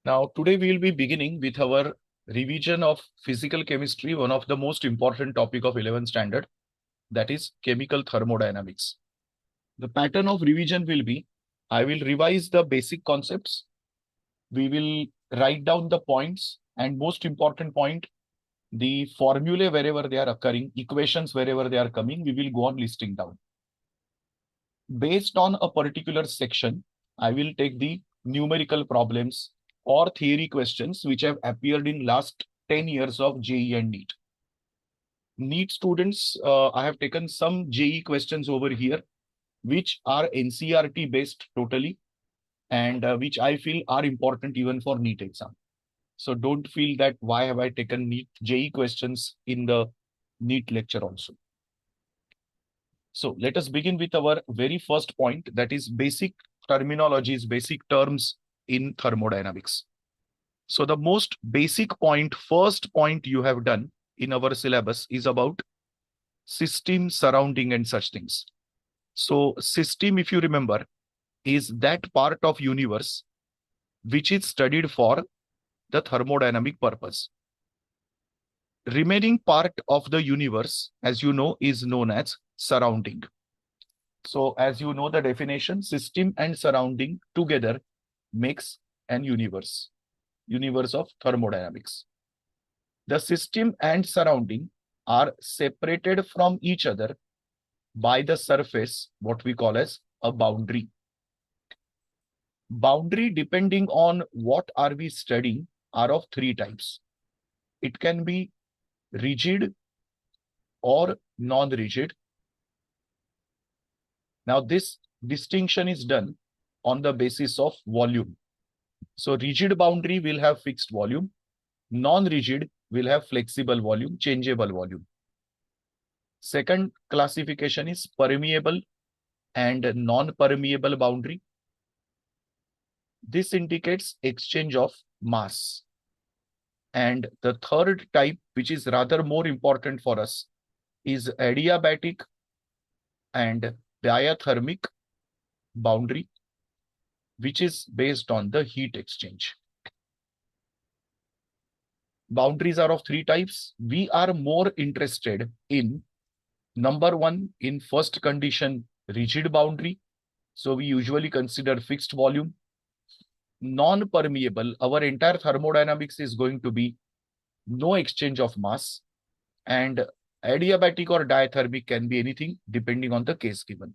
Now, today we will be beginning with our revision of physical chemistry, one of the most important topic of 11th standard, that is chemical thermodynamics. The pattern of revision will be, I will revise the basic concepts. We will write down the points and most important point, the formulae wherever they are occurring, equations wherever they are coming, we will go on listing down. Based on a particular section, I will take the numerical problems or theory questions which have appeared in last 10 years of JEE and NEET. NEET students, I have taken some JEE questions over here, which are NCERT based totally, and which I feel are important even for NEET exam. So don't feel that why have I taken NEET JEE questions in the NEET lecture also. So let us begin with our very first point, that is basic terminologies, basic terms in thermodynamics. So the most basic point, first point you have done in our syllabus is about system, surrounding and such things. So system, if you remember, is that part of universe which is studied for the thermodynamic purpose. Remaining part of the universe, as you know, is known as surrounding. So as you know the definition, system and surrounding together makes an universe of thermodynamics. The system and surrounding are separated from each other by the surface, what we call as a boundary. Boundary, depending on what are we studying, are of three types. It can be rigid or non-rigid. Now this distinction is done on the basis of volume. So rigid boundary will have fixed volume. Non-rigid will have flexible volume, changeable volume. Second classification is permeable and non-permeable boundary. This indicates exchange of mass. And the third type, which is rather more important for us, is adiabatic and diathermic boundary, which is based on the heat exchange. Boundaries are of three types. We are more interested in number one, in first condition, rigid boundary. So we usually consider fixed volume. Non-permeable, our entire thermodynamics is going to be no exchange of mass, and adiabatic or diathermic can be anything depending on the case given.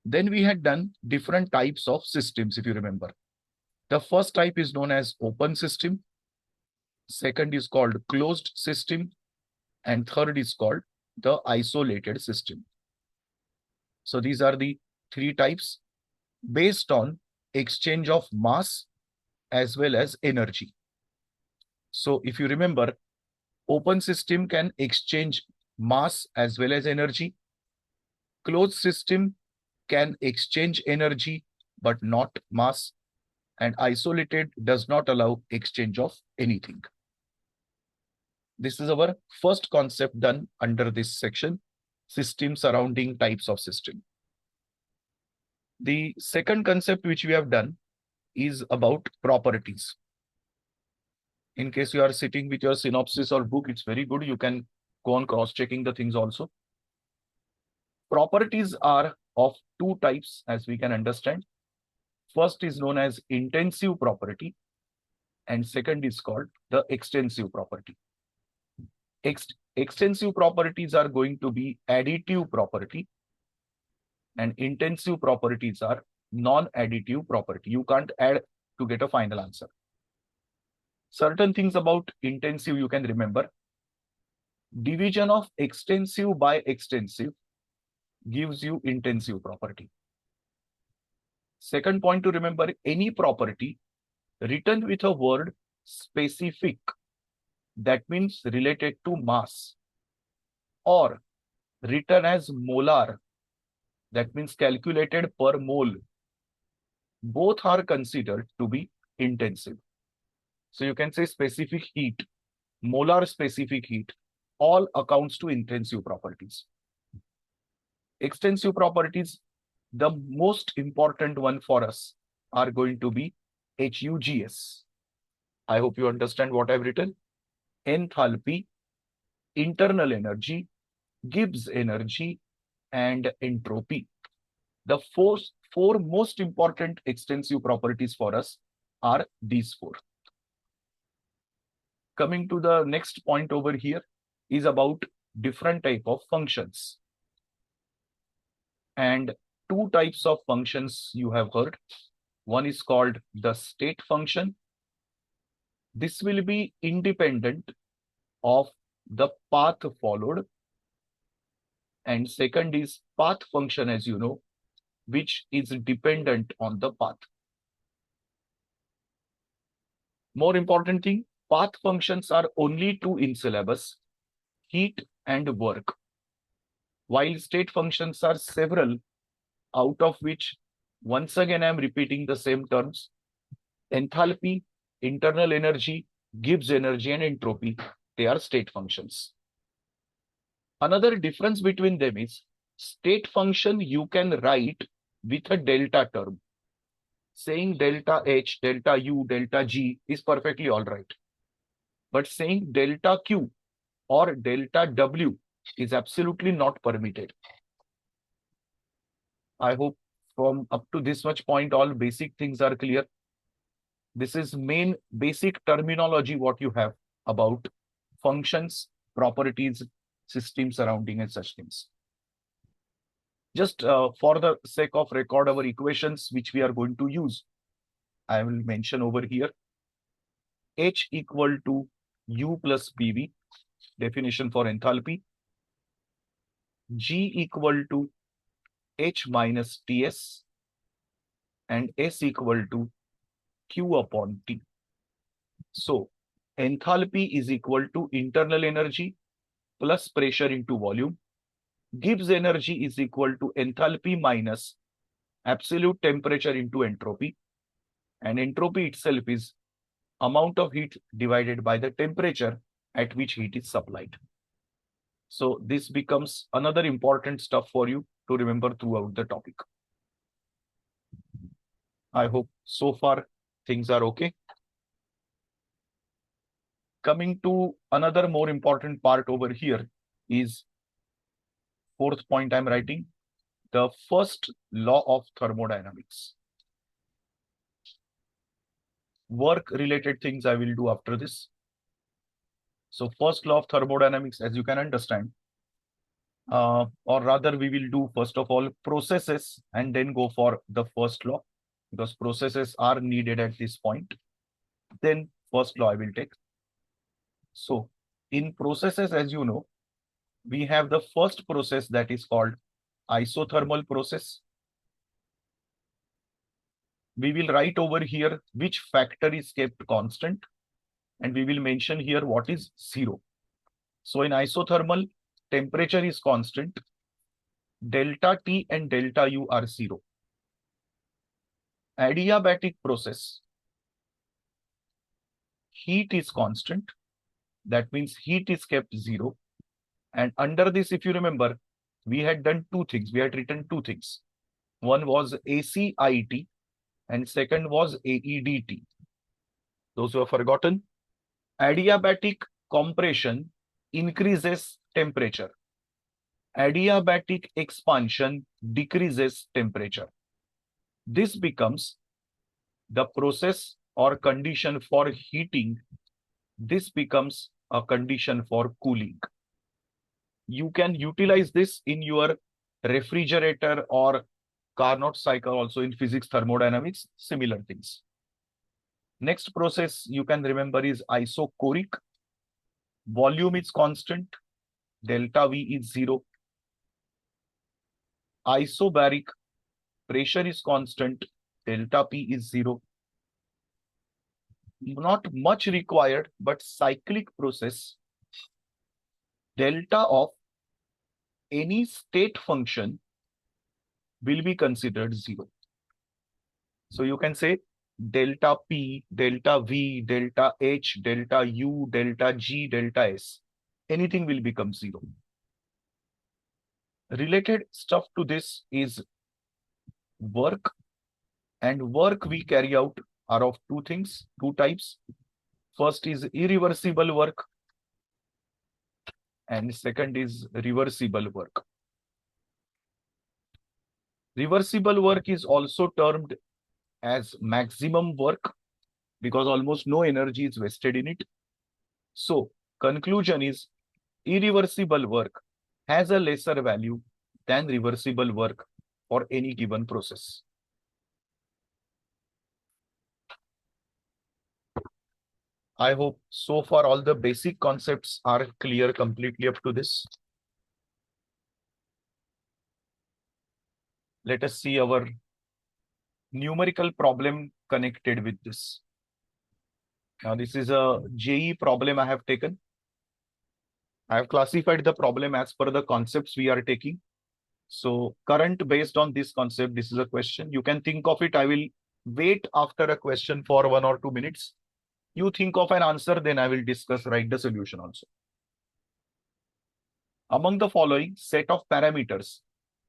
Then we had done different types of systems, if you remember. The first type is known as open system. Second is called closed system. And third is called the isolated system. So these are the three types based on exchange of mass as well as energy. So if you remember, open system can exchange mass as well as energy. Closed system can exchange energy but not mass. And isolated does not allow exchange of anything. This is our first concept done under this section, system, surrounding, types of system. The second concept which we have done is about properties. In case you are sitting with your synopsis or book, it's very good. You can go on cross-checking the things also. Properties are of two types, as we can understand. First is known as intensive property, and second is called the extensive property. Extensive properties are going to be additive property, and intensive properties are non-additive property. You can't add to get a final answer. Certain things about intensive you can remember. Division of extensive by extensive gives you intensive property. Second point to remember, any property written with a word specific, that means related to mass, or written as molar, that means calculated per mole, both are considered to be intensive. So you can say specific heat, molar specific heat, all accounts to intensive properties. Extensive properties, the most important one for us are going to be HUGS. I hope you understand what I've written. Enthalpy, internal energy, Gibbs energy, and entropy. The four most important extensive properties for us are these four. Coming to the next point over here is about different type of functions. And two types of functions you have heard. One is called the state function. This will be independent of the path followed. And second is path function, as you know, which is dependent on the path. More important thing, path functions are only two in syllabus, heat and work, while state functions are several, out of which, once again, I am repeating the same terms: enthalpy, internal energy, Gibbs energy, and entropy. They are state functions. Another difference between them is state function you can write with a delta term. Saying delta H, delta U, delta G is perfectly all right. But saying delta Q or delta W is absolutely not permitted. I hope from up to this much point, all basic things are clear. This is main basic terminology what you have about functions, properties, system surrounding and such things. Just for the sake of record our equations which we are going to use, I will mention over here. H equal to U plus PV, definition for enthalpy. G equal to H minus Ts, and S equal to Q upon T. So enthalpy is equal to internal energy plus pressure into volume. Gibbs energy is equal to enthalpy minus absolute temperature into entropy. And entropy itself is amount of heat divided by the temperature at which heat is supplied. So this becomes another important stuff for you to remember throughout the topic. I hope so far things are okay. Coming to another more important part over here is fourth point I'm writing, the first law of thermodynamics. Work related things I will do after this. So first law of thermodynamics, as you can understand, or rather we will do first of all processes and then go for the first law, because processes are needed at this point. Then first law I will take. So in processes, as you know, we have the first process that is called isothermal process. We will write over here which factor is kept constant, and we will mention here what is zero. So in isothermal, temperature is constant, delta T and delta U are zero. Adiabatic process, heat is constant, that means heat is kept zero. And under this, if you remember, we had done two things. We had written two things. One was ACIT and second was AEDT. Those who have forgotten, adiabatic compression increases temperature. Adiabatic expansion decreases temperature. This becomes the process or condition for heating. This becomes a condition for cooling. You can utilize this in your refrigerator or Carnot cycle also in physics thermodynamics, similar things. Next process you can remember is isochoric. Volume is constant, delta V is zero. Isobaric, pressure is constant, delta P is zero. Not much required, but cyclic process, delta of any state function will be considered zero. So you can say delta P, delta V, delta H, delta U, delta G, delta S. Anything will become zero. Related stuff to this is work, and work we carry out are of two types. First is irreversible work and second is reversible work. Reversible work is also termed as maximum work because almost no energy is wasted in it. So, conclusion is irreversible work has a lesser value than reversible work for any given process. I hope so far all the basic concepts are clear completely up to this. Let us see our numerical problem connected with this. Now, this is a JEE problem I have taken. I have classified the problem as per the concepts we are taking. So, current based on this concept, this is a question. You can think of it. I will wait after a question for 1 or 2 minutes. You think of an answer, then I will write the solution also. Among the following set of parameters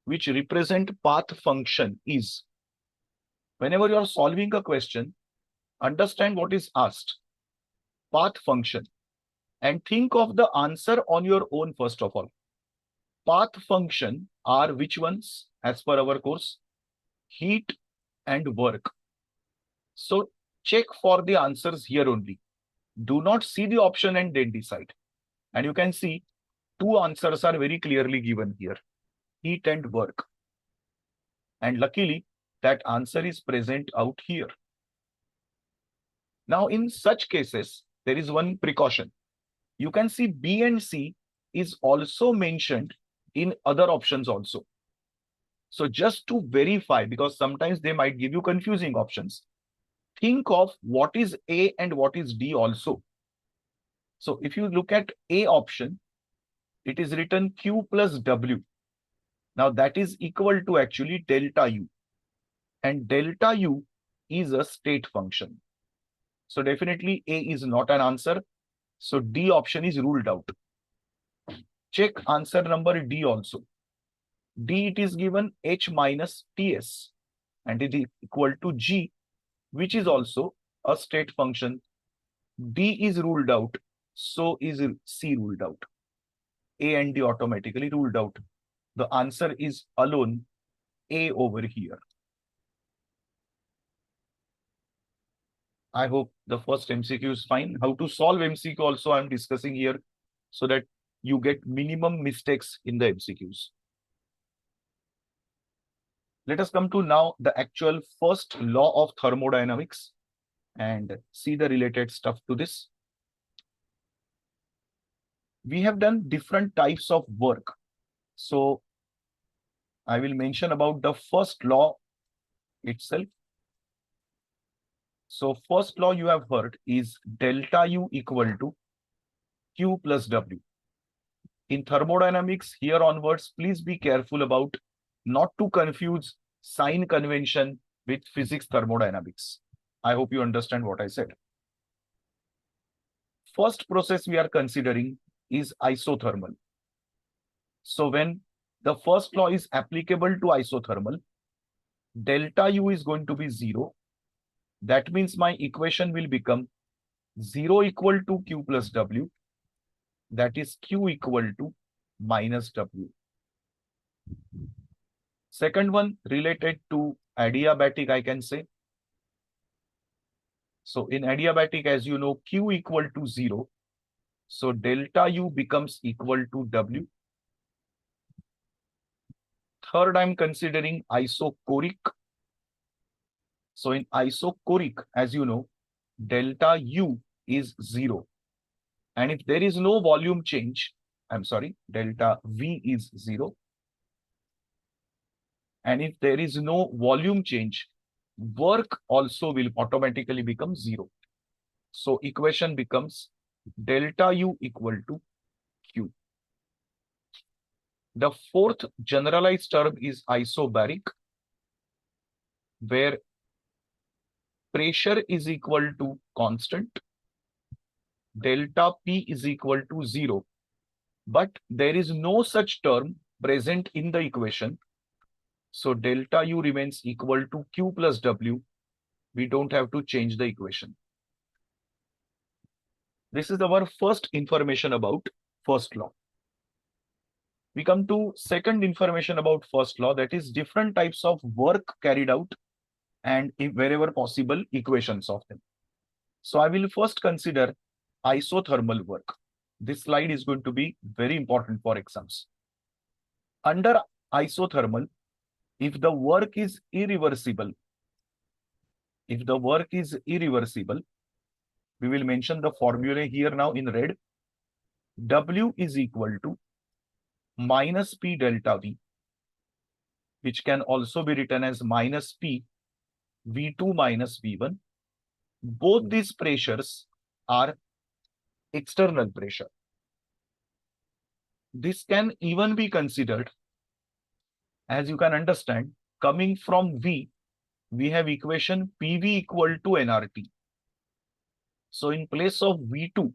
which represent path function is, whenever you are solving a question, understand what is asked, path function, and think of the answer on your own first of all. Path function are which ones as per our course? Heat and work. So check for the answers here only. Do not see the option and then decide. And you can see two answers are very clearly given here, heat and work. And luckily, that answer is present out here. Now, in such cases, there is one precaution. You can see B and C is also mentioned in other options also. So just to verify, because sometimes they might give you confusing options, think of what is A and what is D also. So if you look at A option, it is written Q plus W. Now that is equal to actually delta U. And delta U is a state function. So definitely A is not an answer. So D option is ruled out. Check answer number D also. D, it is given H minus Ts and it is equal to G, which is also a state function. D is ruled out. So is C ruled out. A and D automatically ruled out. The answer is alone A over here. I hope the first MCQ is fine. How to solve MCQ also I am discussing here so that you get minimum mistakes in the MCQs. Let us come to now the actual first law of thermodynamics and see the related stuff to this. We have done different types of work. So I will mention about the first law itself. So first law you have heard is delta U equal to Q plus W. In thermodynamics, here onwards, please be careful about not to confuse sign convention with physics thermodynamics. I hope you understand what I said. First process we are considering is isothermal. So when the first law is applicable to isothermal, delta U is going to be 0. That means my equation will become 0 equal to Q plus W. That is Q equal to minus W. Second one related to adiabatic, I can say. So in adiabatic, as you know, Q equal to 0. So delta U becomes equal to W. Third, I'm considering isochoric. So in isochoric, as you know, delta U is 0. And if there is no volume change, delta V is 0. And if there is no volume change, work also will automatically become 0. So equation becomes delta U equal to Q. The fourth generalized term is isobaric, where pressure is equal to constant, delta P is equal to 0. But there is no such term present in the equation. So delta U remains equal to Q plus W We don't have to change the equation. This is our first information about first law. We come to second information about first law, that is different types of work carried out and if wherever possible equations of them. So I will first consider isothermal work. This slide is going to be very important for exams. Under isothermal, if the work is irreversible, we will mention the formula here now in red. W is equal to minus P delta V, which can also be written as minus P V2 minus V1. Both these pressures are external pressure. This can even be considered, as you can understand, coming from V, we have equation PV equal to nRT. So in place of V2,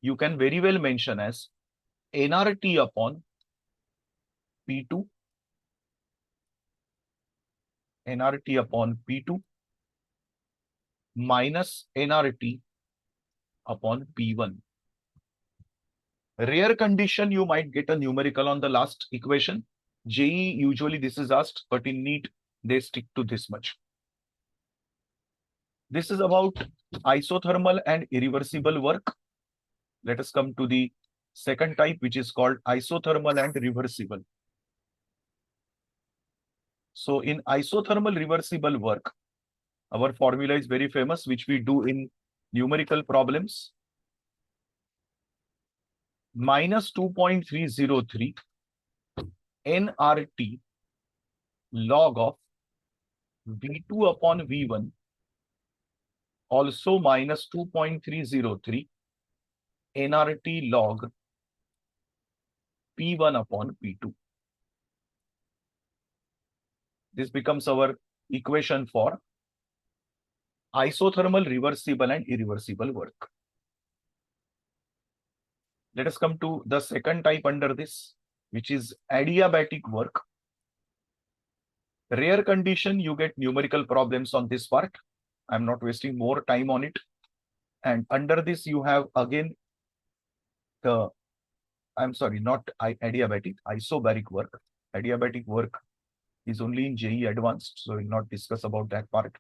you can very well mention as nRT upon P2, nRT upon P2 minus nRT upon P1. Rare condition, you might get a numerical on the last equation. JEE, usually this is asked, but in NEET, they stick to this much. This is about isothermal and irreversible work. Let us come to the second type, which is called isothermal and reversible. So in isothermal reversible work, our formula is very famous, which we do in numerical problems. Minus 2.303 nRT log of V2 upon V1, also minus 2.303 nRT log P1 upon P2. This becomes our equation for isothermal reversible and irreversible work. Let us come to the second type under this, which is adiabatic work. Rare condition, you get numerical problems on this part. I'm not wasting more time on it. And under this, you have again the, I'm sorry, not adiabatic, isobaric work. Adiabatic work is only in JEE advanced, so we'll not discuss about that part.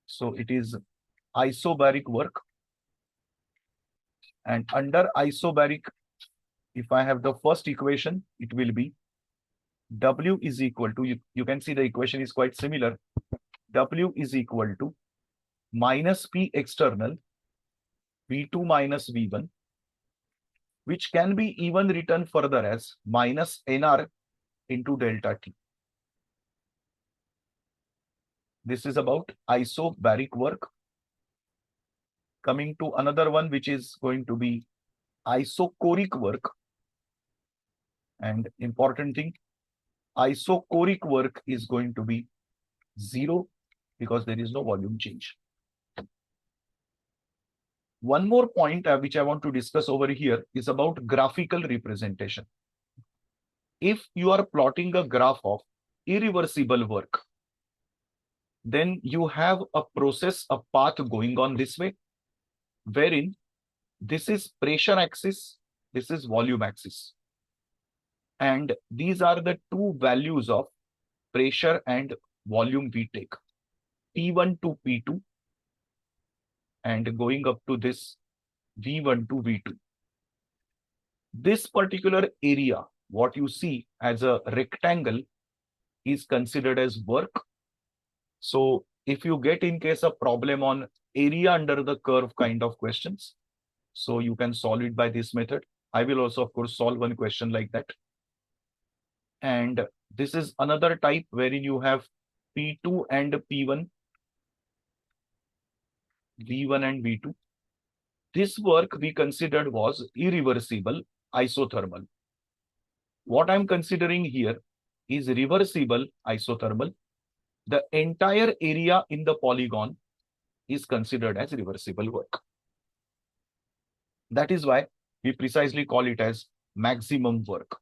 So it is isobaric work. And under isobaric, if I have the first equation, it will be W is equal to, you can see the equation is quite similar. W is equal to minus P external V2 minus V1, which can be even written further as minus NR into delta T. This is about isobaric work. Coming to another one, which is going to be isochoric work. And important thing, isochoric work is going to be 0 because there is no volume change. One more point which I want to discuss over here is about graphical representation. If you are plotting a graph of irreversible work, then you have a process, a path going on this way, wherein this is pressure axis, this is volume axis. And these are the two values of pressure and volume we take, P1 to P2, and going up to this V1 to V2. This particular area, what you see as a rectangle, is considered as work. So if you get in case a problem on area under the curve kind of questions, so you can solve it by this method. I will also, of course, solve one question like that. And this is another type wherein you have P2 and P1, V1 and V2. This work we considered was irreversible, isothermal. What I'm considering here is reversible, isothermal. The entire area in the polygon is considered as reversible work. That is why we precisely call it as maximum work.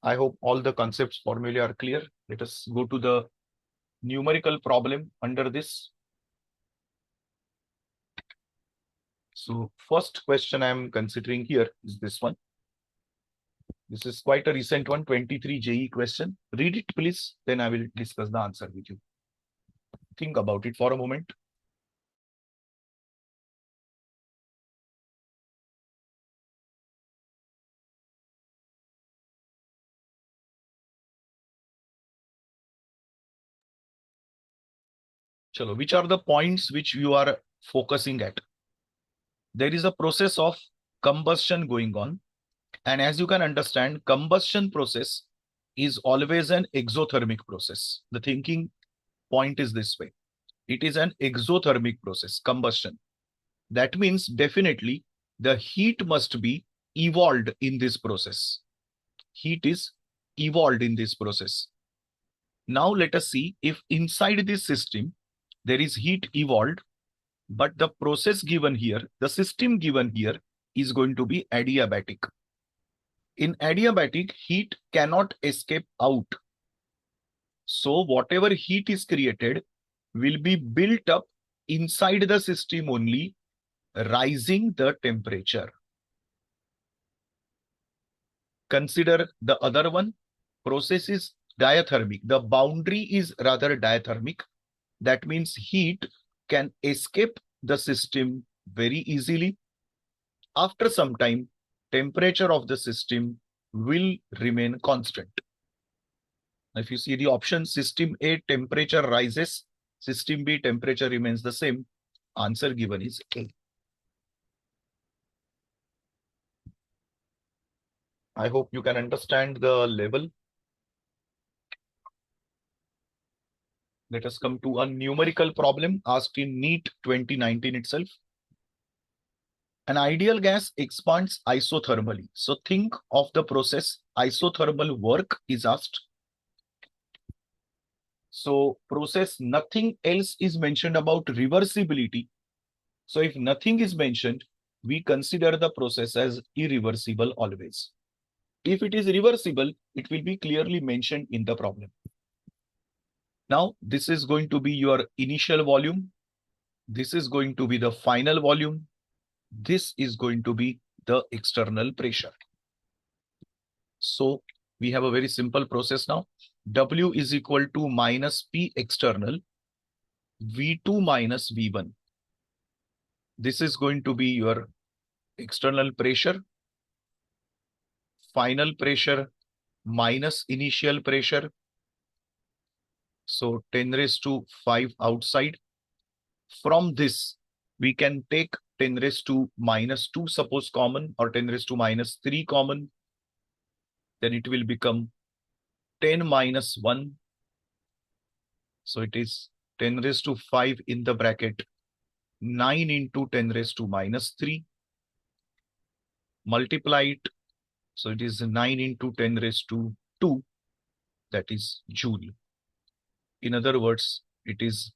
I hope all the concepts formulae are clear. Let us go to the numerical problem under this. So first question I am considering here is this one. This is quite a recent one, 23 JEE question. Read it, please. Then I will discuss the answer with you. Think about it for a moment. Chalo, which are the points which you are focusing at? There is a process of combustion going on. And as you can understand, combustion process is always an exothermic process. The thinking point is this way. It is an exothermic process, combustion. That means definitely the heat must be evolved in this process. Heat is evolved in this process. Now let us see if inside this system there is heat evolved, but the process given here, the system given here is going to be adiabatic. In adiabatic, heat cannot escape out. So whatever heat is created will be built up inside the system only, rising the temperature. Consider the other one. Process is diathermic. The boundary is rather diathermic. That means heat can escape the system very easily. After some time, temperature of the system will remain constant. If you see the option, system A, temperature rises, system B, temperature remains the same. Answer given is A. I hope you can understand the level. Let us come to a numerical problem asked in NEET 2019 itself. An ideal gas expands isothermally. So think of the process. Isothermal work is asked. So process, nothing else is mentioned about reversibility. So if nothing is mentioned, we consider the process as irreversible always. If it is reversible, it will be clearly mentioned in the problem. Now, this is going to be your initial volume. This is going to be the final volume. This is going to be the external pressure. So we have a very simple process now. W is equal to minus P external, V2 minus V1. This is going to be your external pressure, final pressure minus initial pressure. So 10 raised to 5 outside. From this, we can take 10 raised to minus 2 suppose common, or 10 raised to minus 3 common. Then it will become 10 minus 1. So it is 10 raised to 5 in the bracket 9 into 10 raised to minus 3. Multiply it. So it is 9 into 10 raised to 2. That is joule. In other words, it is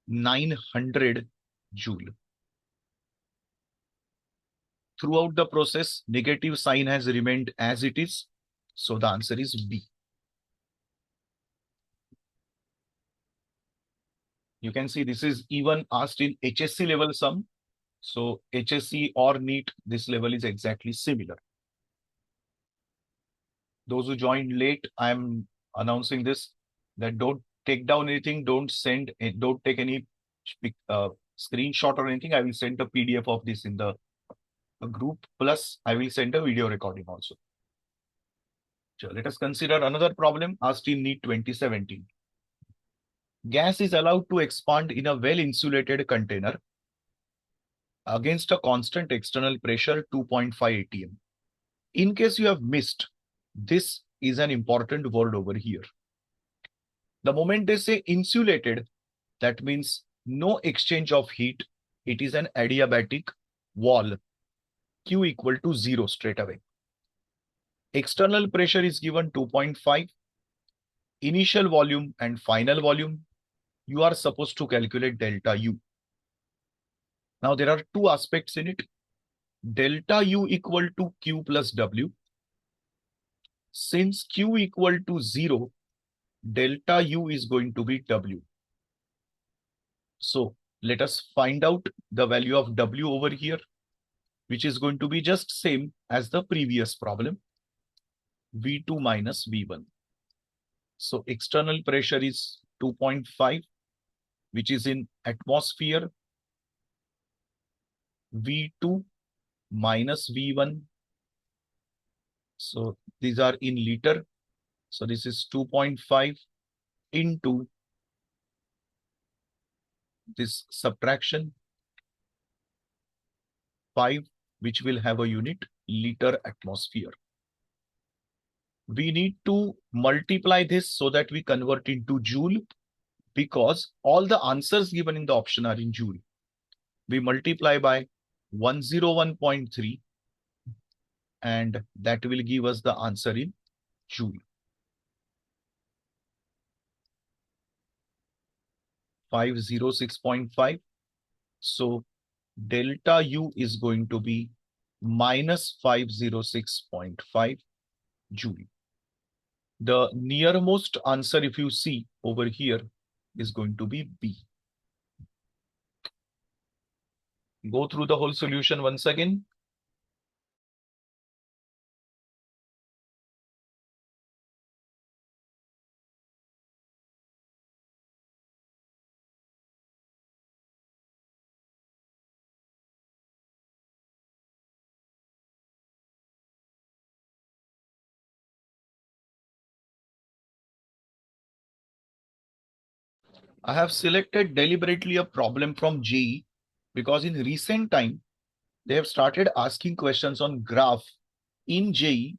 900 joule. Throughout the process, negative sign has remained as it is. So the answer is B. You can see this is even asked in HSC level sum. So HSC or NEET, this level is exactly similar. Those who joined late, I'm announcing this, that don't take down anything, don't take any screenshot or anything. I will send a PDF of this in the group, plus I will send a video recording also. So let us consider another problem asked in NEET 2017. Gas is allowed to expand in a well-insulated container against a constant external pressure 2.5 atm. In case you have missed, this is an important word over here. The moment they say insulated, that means no exchange of heat. It is an adiabatic wall. Q equal to 0 straight away. External pressure is given 2.5. Initial volume and final volume. You are supposed to calculate delta U. Now there are two aspects in it. Delta U equal to Q plus W. Since Q equal to 0, delta U is going to be W. So let us find out the value of W over here, which is going to be just same as the previous problem, V2 minus V1. So external pressure is 2.5, which is in atmosphere, V2 minus V1. So these are in liter. So this is 2.5 into this subtraction 5, which will have a unit liter atmosphere. We need to multiply this so that we convert into joule, because all the answers given in the option are in joule. We multiply by 101.3 and that will give us the answer in joule. 506.5. So delta U is going to be minus 506.5 joule. The nearmost answer, if you see over here, is going to be B. Go through the whole solution once again. I have selected deliberately a problem from JEE because in recent time, they have started asking questions on graph in JEE.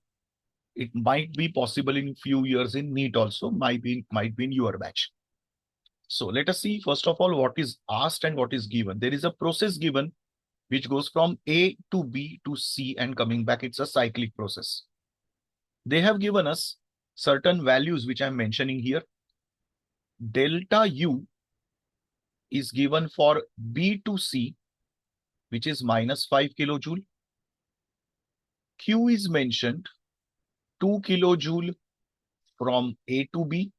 It might be possible in few years in NEET also, might be in your batch. So let us see first of all what is asked and what is given. There is a process given which goes from A to B to C and coming back. It's a cyclic process. They have given us certain values which I'm mentioning here. Delta U is given for B to C, which is minus 5 kilojoule. Q is mentioned 2 kilojoule from A to B.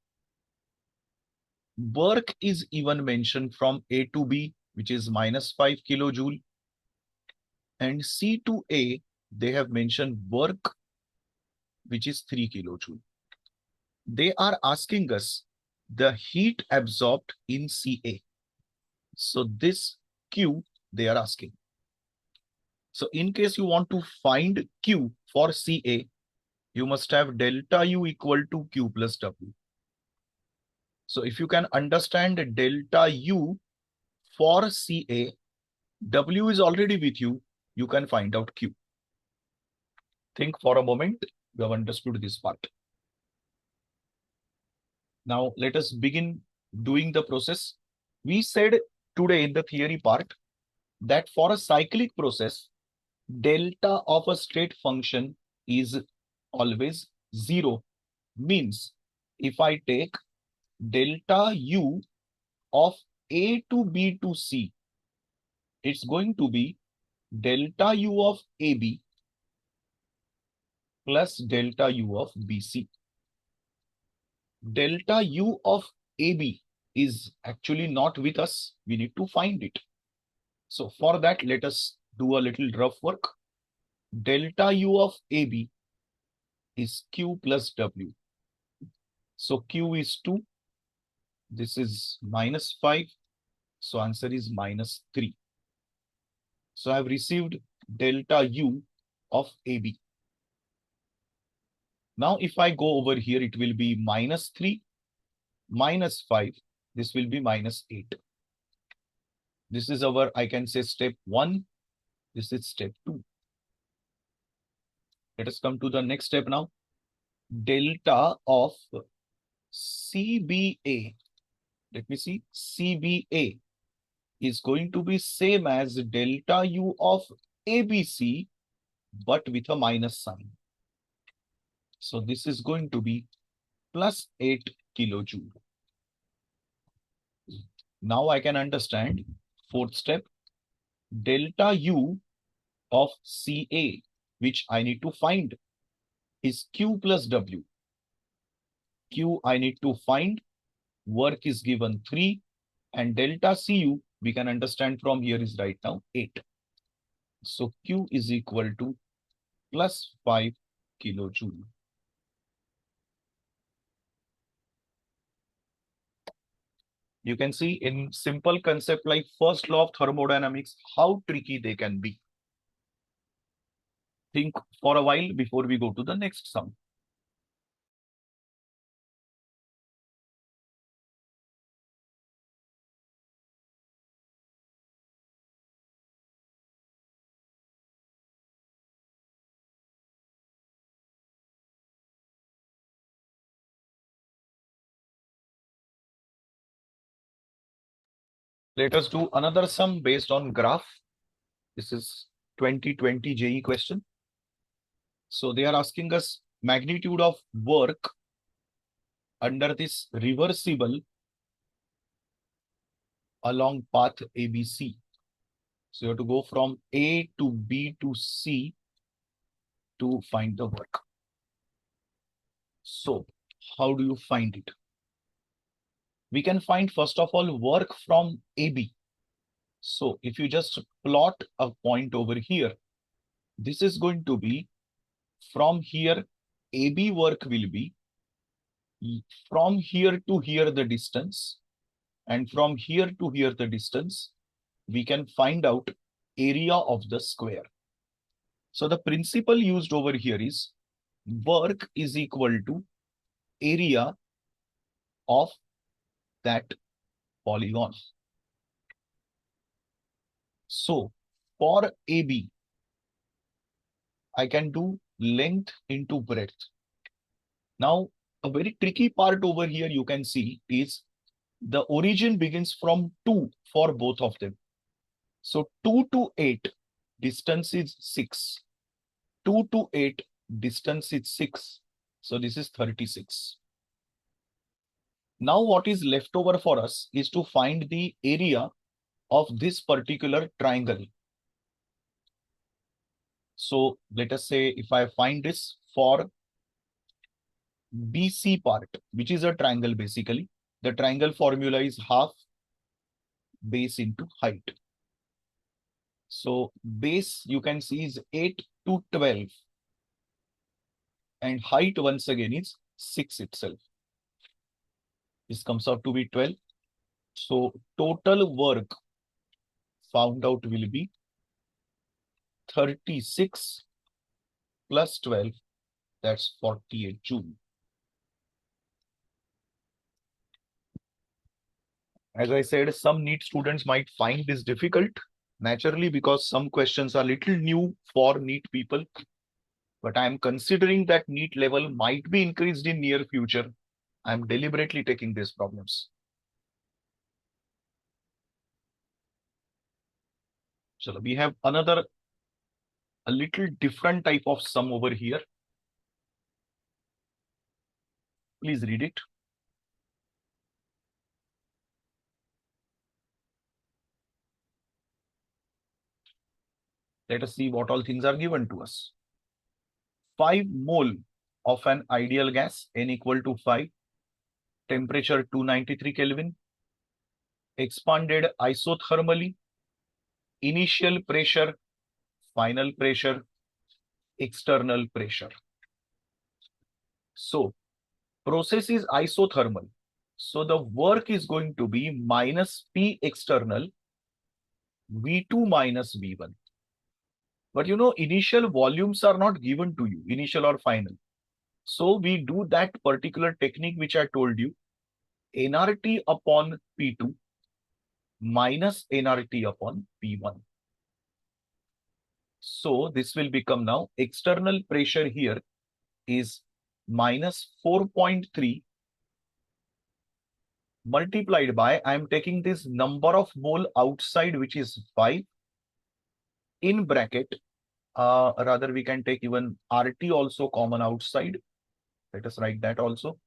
Work is even mentioned from A to B, which is minus 5 kilojoule. And C to A, they have mentioned work, which is 3 kilojoule. They are asking us the heat absorbed in CA. So this Q they are asking. So in case you want to find Q for CA, you must have delta U equal to Q plus W. So if you can understand delta U for CA, W is already with you, you can find out Q. Think for a moment, you have understood this part. Now let us begin doing the process. We said today in the theory part that for a cyclic process, delta of a state function is always 0. Means if I take delta U of A to B to C, it's going to be delta U of AB plus delta U of BC. Delta U of AB is actually not with us. We need to find it. So for that, let us do a little rough work. Delta U of AB is Q plus W. So Q is 2. This is minus 5. So answer is minus 3. So I have received delta U of AB. Now if I go over here, it will be minus 3, minus 5. This will be minus 8. This is our, I can say, step 1. This is step 2. Let us come to the next step now. Delta of CBA. Let me see. CBA is going to be same as delta U of ABC, but with a minus sign. So this is going to be plus 8 kilojoule. Now I can understand. Fourth step, delta U of CA, which I need to find. is Q plus W. Q I need to find, work is given 3, and delta Cu we can understand from here is right now 8. So Q is equal to plus 5 kilojoule. You can see in simple concept like first law of thermodynamics, how tricky they can be. Think for a while before we go to the next sum. Let us do another sum based on graph. This is 2020 JEE question. So they are asking us magnitude of work under this reversible along path ABC. So you have to go from A to B to C to find the work. So how do you find it? We can find first of all work from AB. So if you just plot a point over here, this is going to be from here, AB work will be from here to here the distance, and from here to here the distance, we can find out area of the square. So the principle used over here is work is equal to area of that polygon. So for AB, I can do length into breadth. Now, a very tricky part over here you can see is the origin begins from 2 for both of them. So 2 to 8, distance is 6. 2 to 8, distance is 6. So this is 36. Now what is left over for us is to find the area of this particular triangle. So let us say if I find this for BC part, which is a triangle basically, the triangle formula is half base into height. So base you can see is 8 to 12 and height once again is 6 itself. This comes out to be 12. So total work found out will be 36 plus 12, that's 48 joule. As I said, some NEET students might find this difficult, naturally, because some questions are little new for NEET people. But I am considering that NEET level might be increased in near future. I am deliberately taking these problems. So we have another, a little different type of sum over here. Please read it. Let us see what all things are given to us. 5 mole of an ideal gas, N equal to 5, temperature 293 Kelvin, expanded isothermally, initial pressure, final pressure, external pressure. So process is isothermal. So the work is going to be minus P external, V2 minus V1. But you know, initial volumes are not given to you, initial or final. So we do that particular technique which I told you, nRT upon P2 minus nRT upon P1. So this will become now external pressure here is minus 4.3 multiplied by, I am taking this number of mole outside, which is 5, in bracket, rather we can take even RT also common outside. Let us write that also.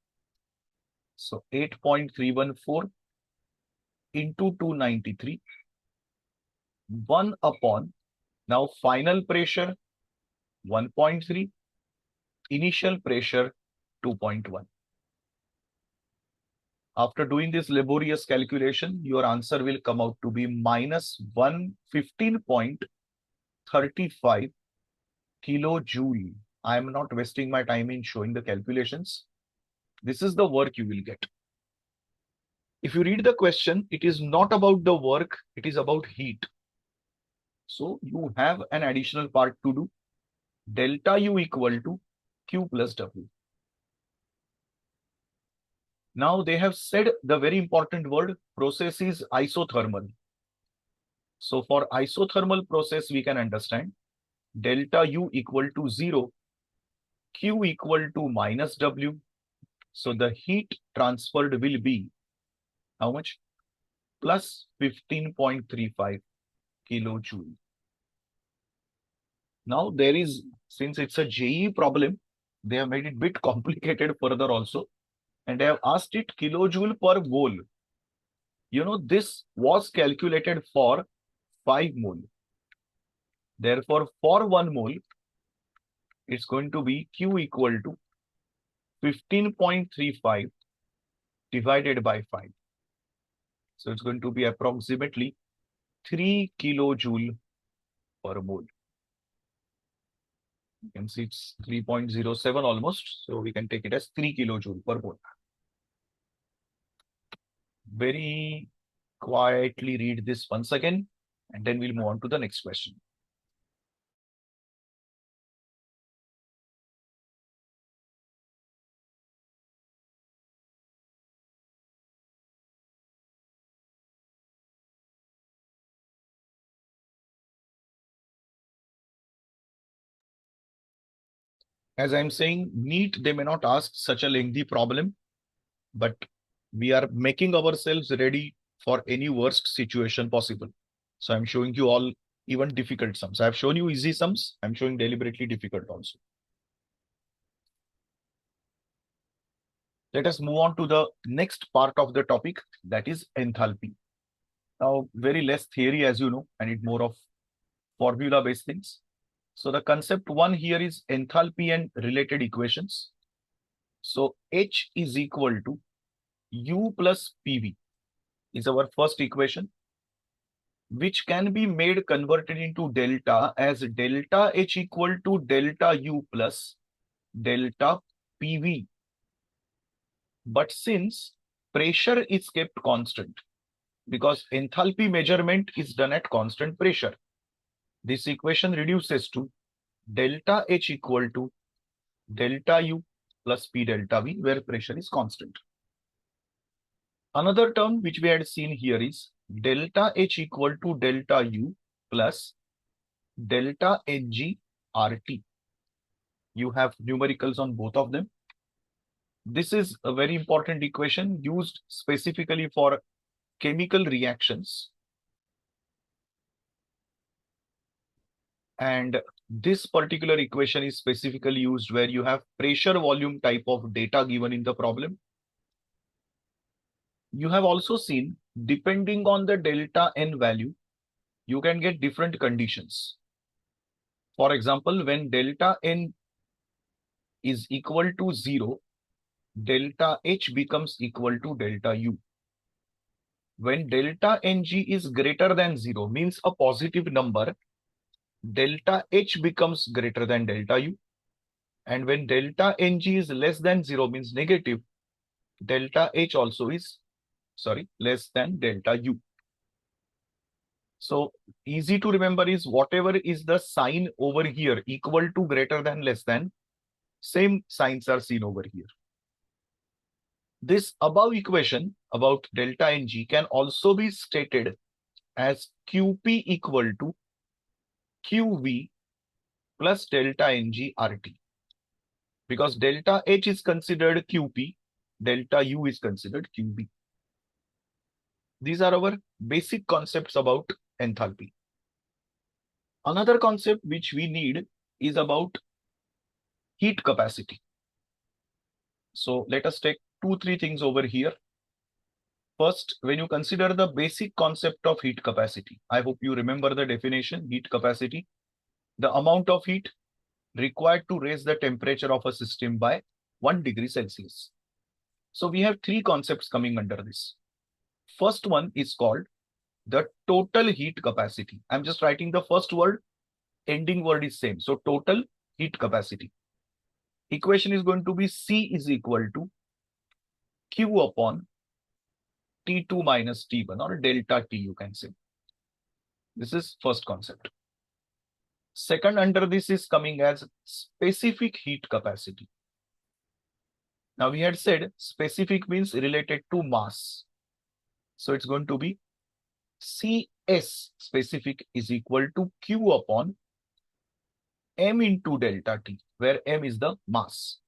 So 8.314 into 293, 1 upon, now final pressure 1.3 initial pressure 2.1. After doing this laborious calculation, your answer will come out to be minus 115.35 kilojoule. I am not wasting my time in showing the calculations. This is the work you will get. If you read the question, it is not about the work, it is about heat. So you have an additional part to do. Delta U equal to Q plus W. Now they have said the very important word, process is isothermal. So for isothermal process, we can understand delta U equal to 0, Q equal to minus W. So the heat transferred will be how much? Plus 15.35 kilojoule. Now there is, since it's a JEE problem, they have made it a bit complicated further also. And they have asked it kilojoule per mole. You know, this was calculated for 5 mole. Therefore, for 1 mole, it's going to be Q equal to 15.35 divided by 5. So it's going to be approximately 3 kilojoule per mole. You can see it's 3.07 almost. So we can take it as 3 kilojoule per mole. Very quietly read this once again, and then we'll move on to the next question. As I'm saying, NEET, they may not ask such a lengthy problem, but we are making ourselves ready for any worst situation possible. So I'm showing you all even difficult sums. I've shown you easy sums. I'm showing deliberately difficult also. Let us move on to the next part of the topic, that is enthalpy. Now, very less theory, as you know, and it more of formula-based things. So the concept one here is enthalpy and related equations. So H is equal to U plus PV is our first equation, which can be made converted into delta as delta H equal to delta U plus delta PV. But since pressure is kept constant, because enthalpy measurement is done at constant pressure, this equation reduces to delta H equal to delta U plus P delta V, where pressure is constant. Another term which we had seen here is delta H equal to delta U plus delta Hg RT. You have numericals on both of them. This is a very important equation used specifically for chemical reactions. And this particular equation is specifically used where you have pressure volume type of data given in the problem. You have also seen, depending on the delta N value, you can get different conditions. For example, when delta N is equal to 0, delta H becomes equal to delta U. When delta Ng is greater than 0, means a positive number, delta H becomes greater than delta U. And when delta Ng is less than 0, means negative, delta H also is, less than delta U. So easy to remember is whatever is the sign over here, equal to, greater than, less than, same signs are seen over here. This above equation about delta Ng can also be stated as Qp equal to Qv plus delta Ng RT. Because delta H is considered Qp, delta U is considered Qb. These are our basic concepts about enthalpy. Another concept which we need is about heat capacity. So let us take 2-3 things over here. First, when you consider the basic concept of heat capacity, I hope you remember the definition, heat capacity, the amount of heat required to raise the temperature of a system by 1 degree Celsius. So we have three concepts coming under this. First one is called the total heat capacity. I'm just writing the first word, ending word is same. So total heat capacity. Equation is going to be C is equal to Q upon T2 minus T1, or delta T you can say. This is first concept. Second under this is coming as specific heat capacity. Now we had said specific means related to mass. So it's going to be CS specific is equal to Q upon M into delta T, where M is the mass.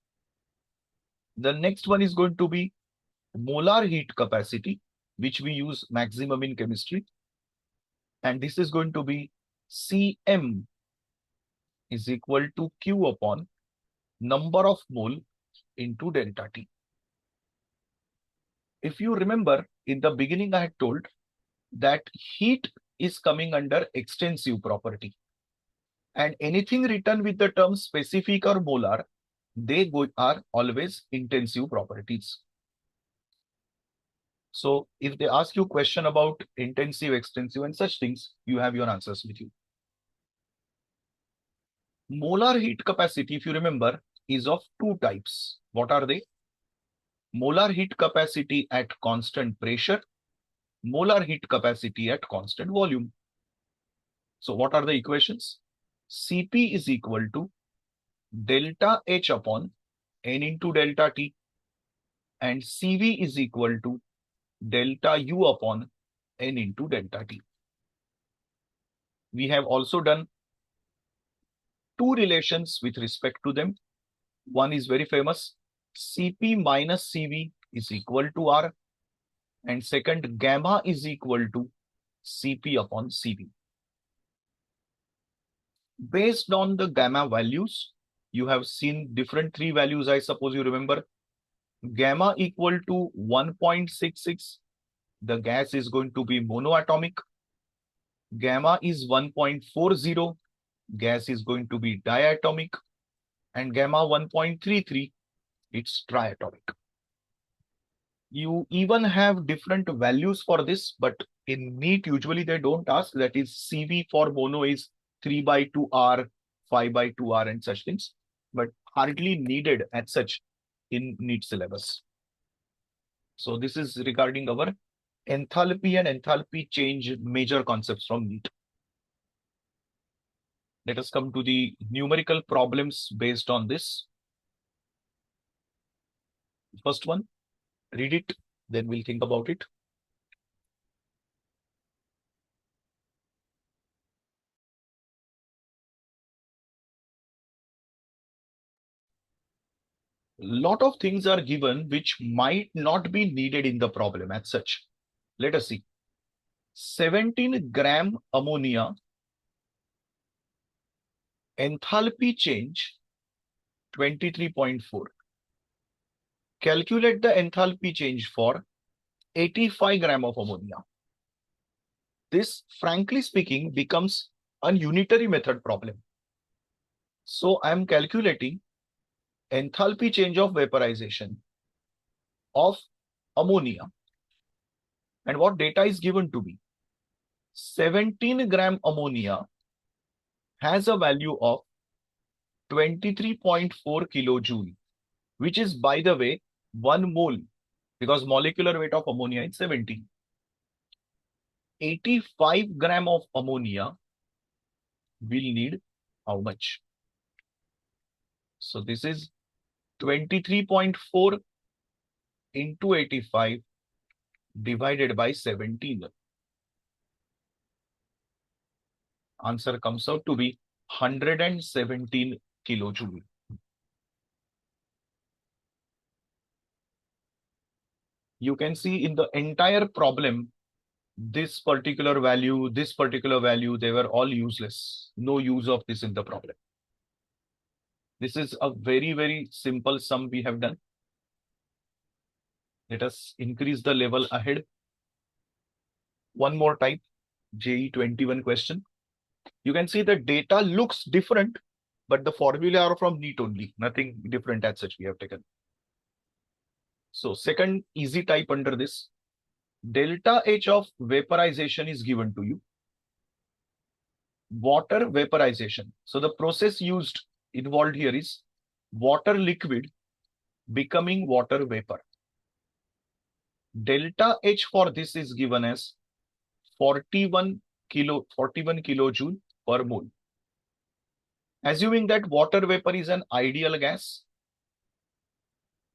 The next one is going to be molar heat capacity, which we use maximum in chemistry. And this is going to be Cm is equal to Q upon number of mole into delta T. If you remember, in the beginning I had told that heat is coming under extensive property. And anything written with the term specific or molar, they are always intensive properties. So if they ask you a question about intensive, extensive and such things, you have your answers with you. Molar heat capacity, if you remember, is of two types. What are they? Molar heat capacity at constant pressure, molar heat capacity at constant volume. So what are the equations? Cp is equal to delta H upon N into delta T, and Cv is equal to delta U upon N into delta T. We have also done two relations with respect to them. One is very famous, Cp minus Cv is equal to R, and second, gamma is equal to Cp upon Cv. Based on the gamma values, you have seen different three values, I suppose you remember. Gamma equal to 1.66, the gas is going to be monoatomic. Gamma is 1.40, gas is going to be diatomic. And gamma 1.33, it's triatomic. You even have different values for this, but in NEET, usually they don't ask. That is, Cv for mono is 3/2R, 5/2R and such things, but hardly needed as such in NEET syllabus. So this is regarding our enthalpy and enthalpy change major concepts from NEET. Let us come to the numerical problems based on this. First one, read it, then we'll think about it. Lot of things are given which might not be needed in the problem as such. Let us see. 17 gram ammonia, enthalpy change 23.4. Calculate the enthalpy change for 85 gram of ammonia. This, frankly speaking, becomes a unitary method problem. So I am calculating enthalpy change of vaporization of ammonia. And what data is given to me? 17 gram ammonia has a value of 23.4 kilojoule, which is, by the way, 1 mole, because molecular weight of ammonia is 17. 85 gram of ammonia will need how much? So this is 23.4 into 85 divided by 17. Answer comes out to be 117 kilojoule. You can see in the entire problem, this particular value, they were all useless. No use of this in the problem. This is a very, very simple sum we have done. Let us increase the level ahead. One more type, JEE 21 question. You can see the data looks different, but the formula are from NEET only. Nothing different as such we have taken. So second easy type under this, delta H of vaporization is given to you. Water vaporization. So the process involved here is water liquid becoming water vapor. Delta H for this is given as 41 kilojoule per mole. Assuming that water vapor is an ideal gas,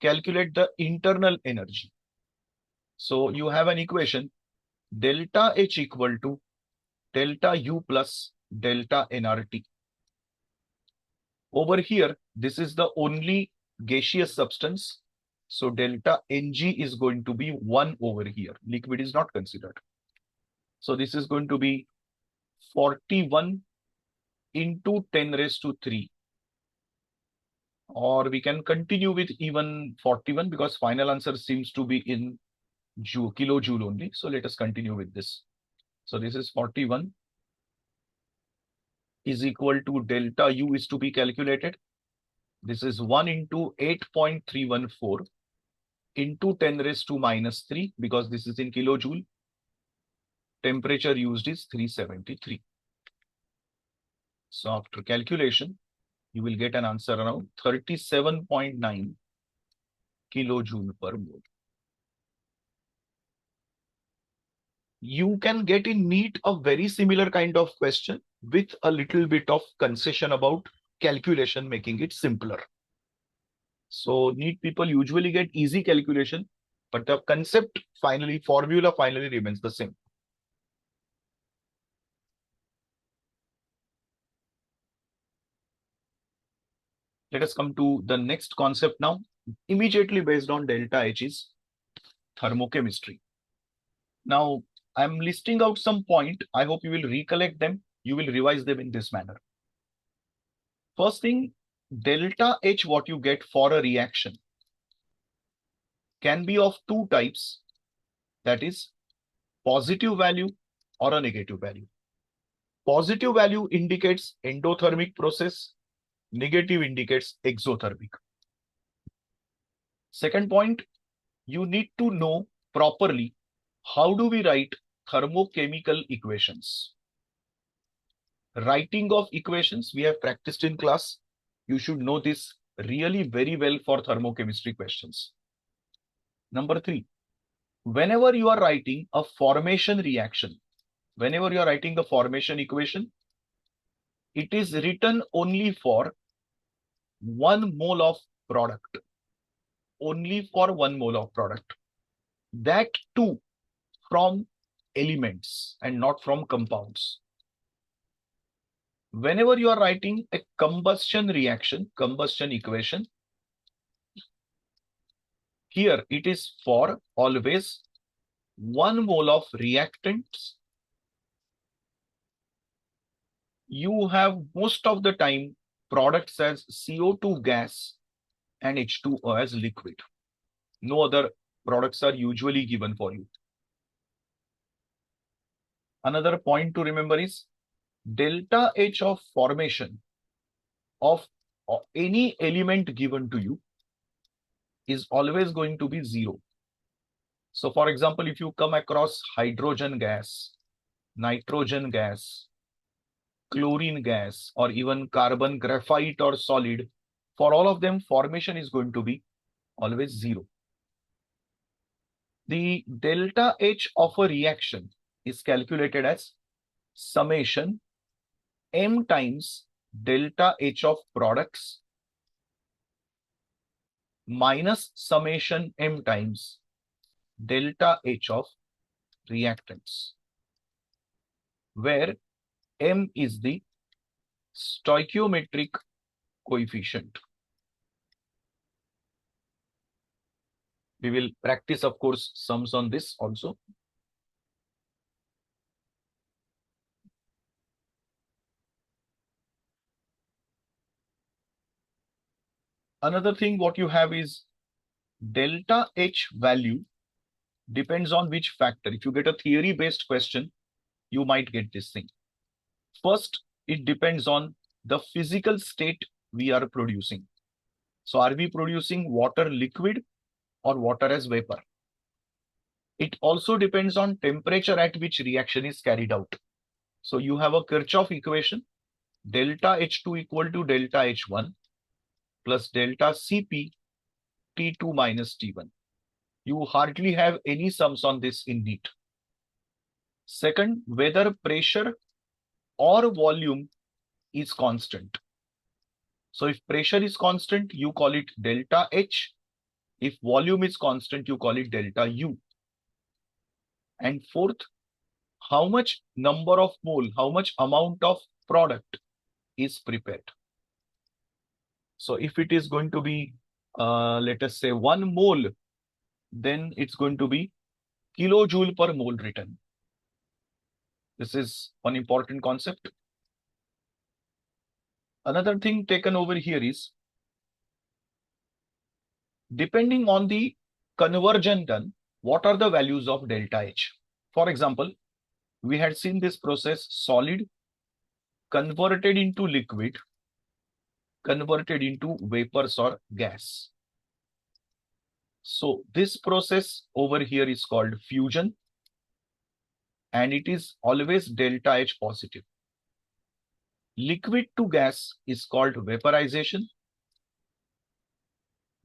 calculate the internal energy. So you have an equation, delta H equal to delta U plus delta nRT. Over here, this is the only gaseous substance. So delta Ng is going to be 1 over here. Liquid is not considered. So this is going to be 41 into 10 raised to 3. Or we can continue with even 41 because final answer seems to be in kilojoule only. So let us continue with this. So this is 41 is equal to delta U is to be calculated. This is 1 into 8.314 into 10 raised to minus 3 because this is in kilojoule. Temperature used is 373. So after calculation, you will get an answer around 37.9 kilojoule per mole. You can get in NEET a very similar kind of question with a little bit of concession about calculation, making it simpler. So NEET people usually get easy calculation, but the concept formula finally remains the same. Let us come to the next concept now. Immediately based on delta H is thermochemistry. Now, I'm listing out some point. I hope you will recollect them. You will revise them in this manner. First thing, delta H, what you get for a reaction, can be of two types. That is positive value or a negative value. Positive value indicates endothermic process. Negative indicates exothermic. Second point, you need to know properly how do we write thermochemical equations. Writing of equations we have practiced in class. You should know this really very well for thermochemistry questions. Number 3, whenever you are writing a formation reaction, whenever you are writing a formation equation, it is written only for 1 mole of product. Only for 1 mole of product. That too from elements and not from compounds. Whenever you are writing a combustion reaction, combustion equation, here it is for always 1 mole of reactants. You have most of the time products as CO2 gas and H2O as liquid. No other products are usually given for you. Another point to remember is delta H of formation of any element given to you is always going to be 0. So for example, if you come across hydrogen gas, nitrogen gas, chlorine gas, or even carbon graphite or solid, for all of them, formation is going to be always 0. The delta H of a reaction is calculated as summation m times delta H of products minus summation m times delta H of reactants, where m is the stoichiometric coefficient. We will practice, of course, sums on this also. Another thing what you have is delta H value depends on which factor. If you get a theory-based question, you might get this thing. First, it depends on the physical state we are producing. So are we producing water liquid or water as vapor? It also depends on temperature at which reaction is carried out. So you have a Kirchhoff equation, delta H2 equal to delta H1 plus delta Cp T2 minus T1. You hardly have any sums on this in NEET. Second, whether pressure or volume is constant. So if pressure is constant, you call it delta H. If volume is constant, you call it delta U. And fourth, how much number of mole, how much amount of product is prepared. So if it is going to be, let us say 1 mole, then it's going to be kilojoule per mole written. This is one important concept. Another thing taken over here is, depending on the conversion done, what are the values of delta H? For example, we had seen this process solid converted into liquid, converted into vapors or gas. So this process over here is called fusion, and it is always delta H positive. Liquid to gas is called vaporization,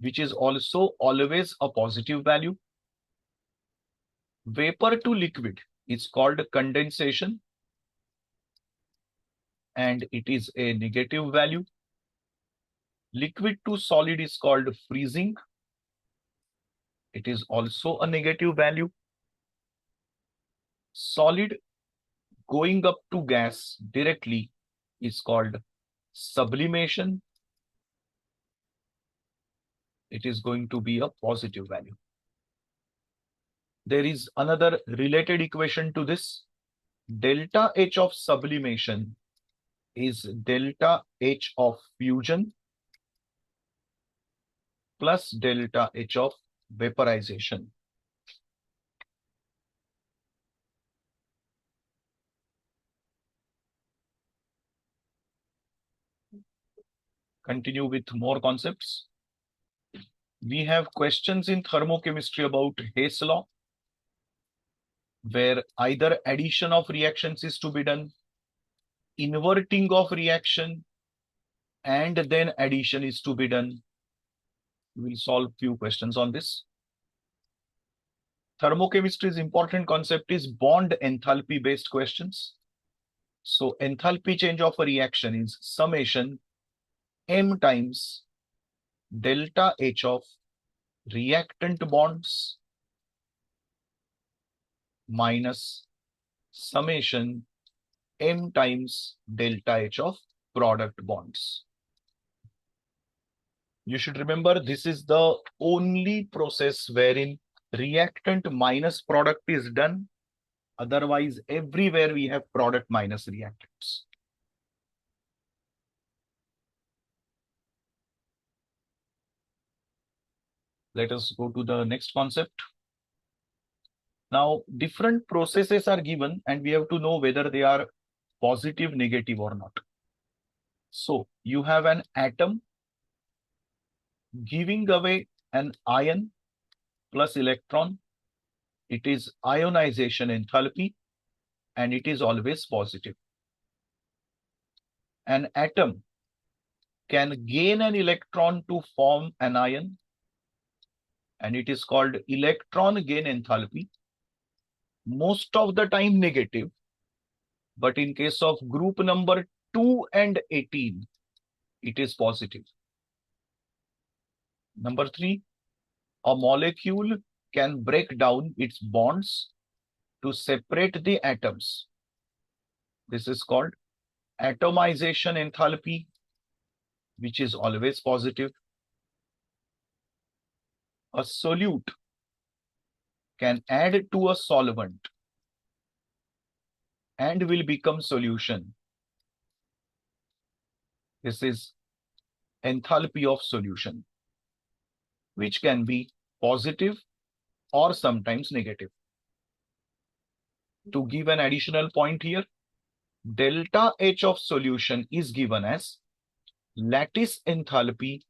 which is also always a positive value. Vapor to liquid is called condensation, and it is a negative value. Liquid to solid is called freezing. It is also a negative value. Solid going up to gas directly is called sublimation. It is going to be a positive value. There is another related equation to this. Delta H of sublimation is delta H of fusion plus delta H of vaporization. Continue with more concepts. We have questions in thermochemistry about Hess law, where either addition of reactions is to be done, inverting of reaction, and then addition is to be done. We will solve few questions on this. Thermochemistry's important concept is bond enthalpy based questions. So enthalpy change of a reaction is summation m times delta H of reactant bonds minus summation m times delta H of product bonds. You should remember, this is the only process wherein reactant minus product is done. Otherwise, everywhere we have product minus reactants. Let us go to the next concept. Now, different processes are given and we have to know whether they are positive, negative or not. So, you have an atom giving away an ion plus electron. It is ionization enthalpy and it is always positive. An atom can gain an electron to form an ion, and it is called electron gain enthalpy. Most of the time negative, but in case of group number 2 and 18, it is positive. Number 3, a molecule can break down its bonds to separate the atoms. This is called atomization enthalpy, which is always positive. A solute can add to a solvent and will become solution. This is enthalpy of solution, which can be positive or sometimes negative. To give an additional point here, delta H of solution is given as lattice enthalpy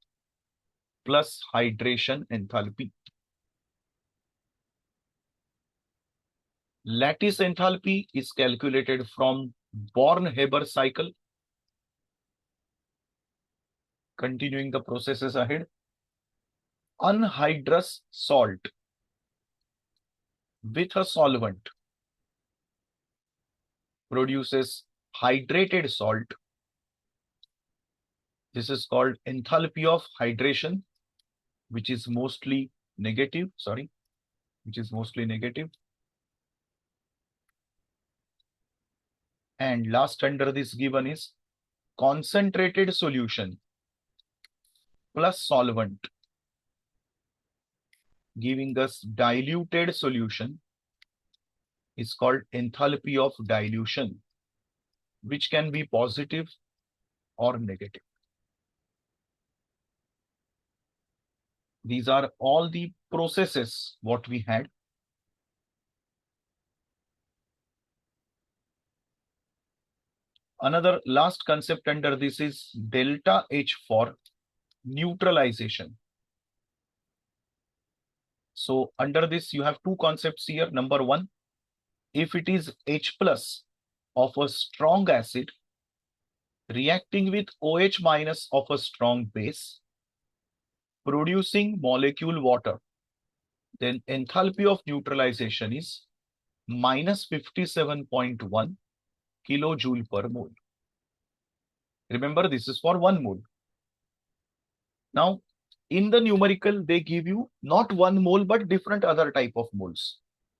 plus hydration enthalpy. Lattice enthalpy is calculated from Born-Haber cycle. Continuing the processes ahead. Anhydrous salt with a solvent produces hydrated salt. This is called enthalpy of hydration, which is mostly negative. And last under this given is concentrated solution plus solvent, giving us diluted solution, is called enthalpy of dilution, which can be positive or negative. These are all the processes what we had. Another last concept under this is delta H for neutralization. So under this, you have two concepts here. Number one, if it is H plus of a strong acid reacting with OH minus of a strong base, producing molecule water, then enthalpy of neutralization is minus 57.1 kilojoule per mole. Remember, this is for 1 mole. Now, in the numerical, they give you not 1 mole, but different other type of moles.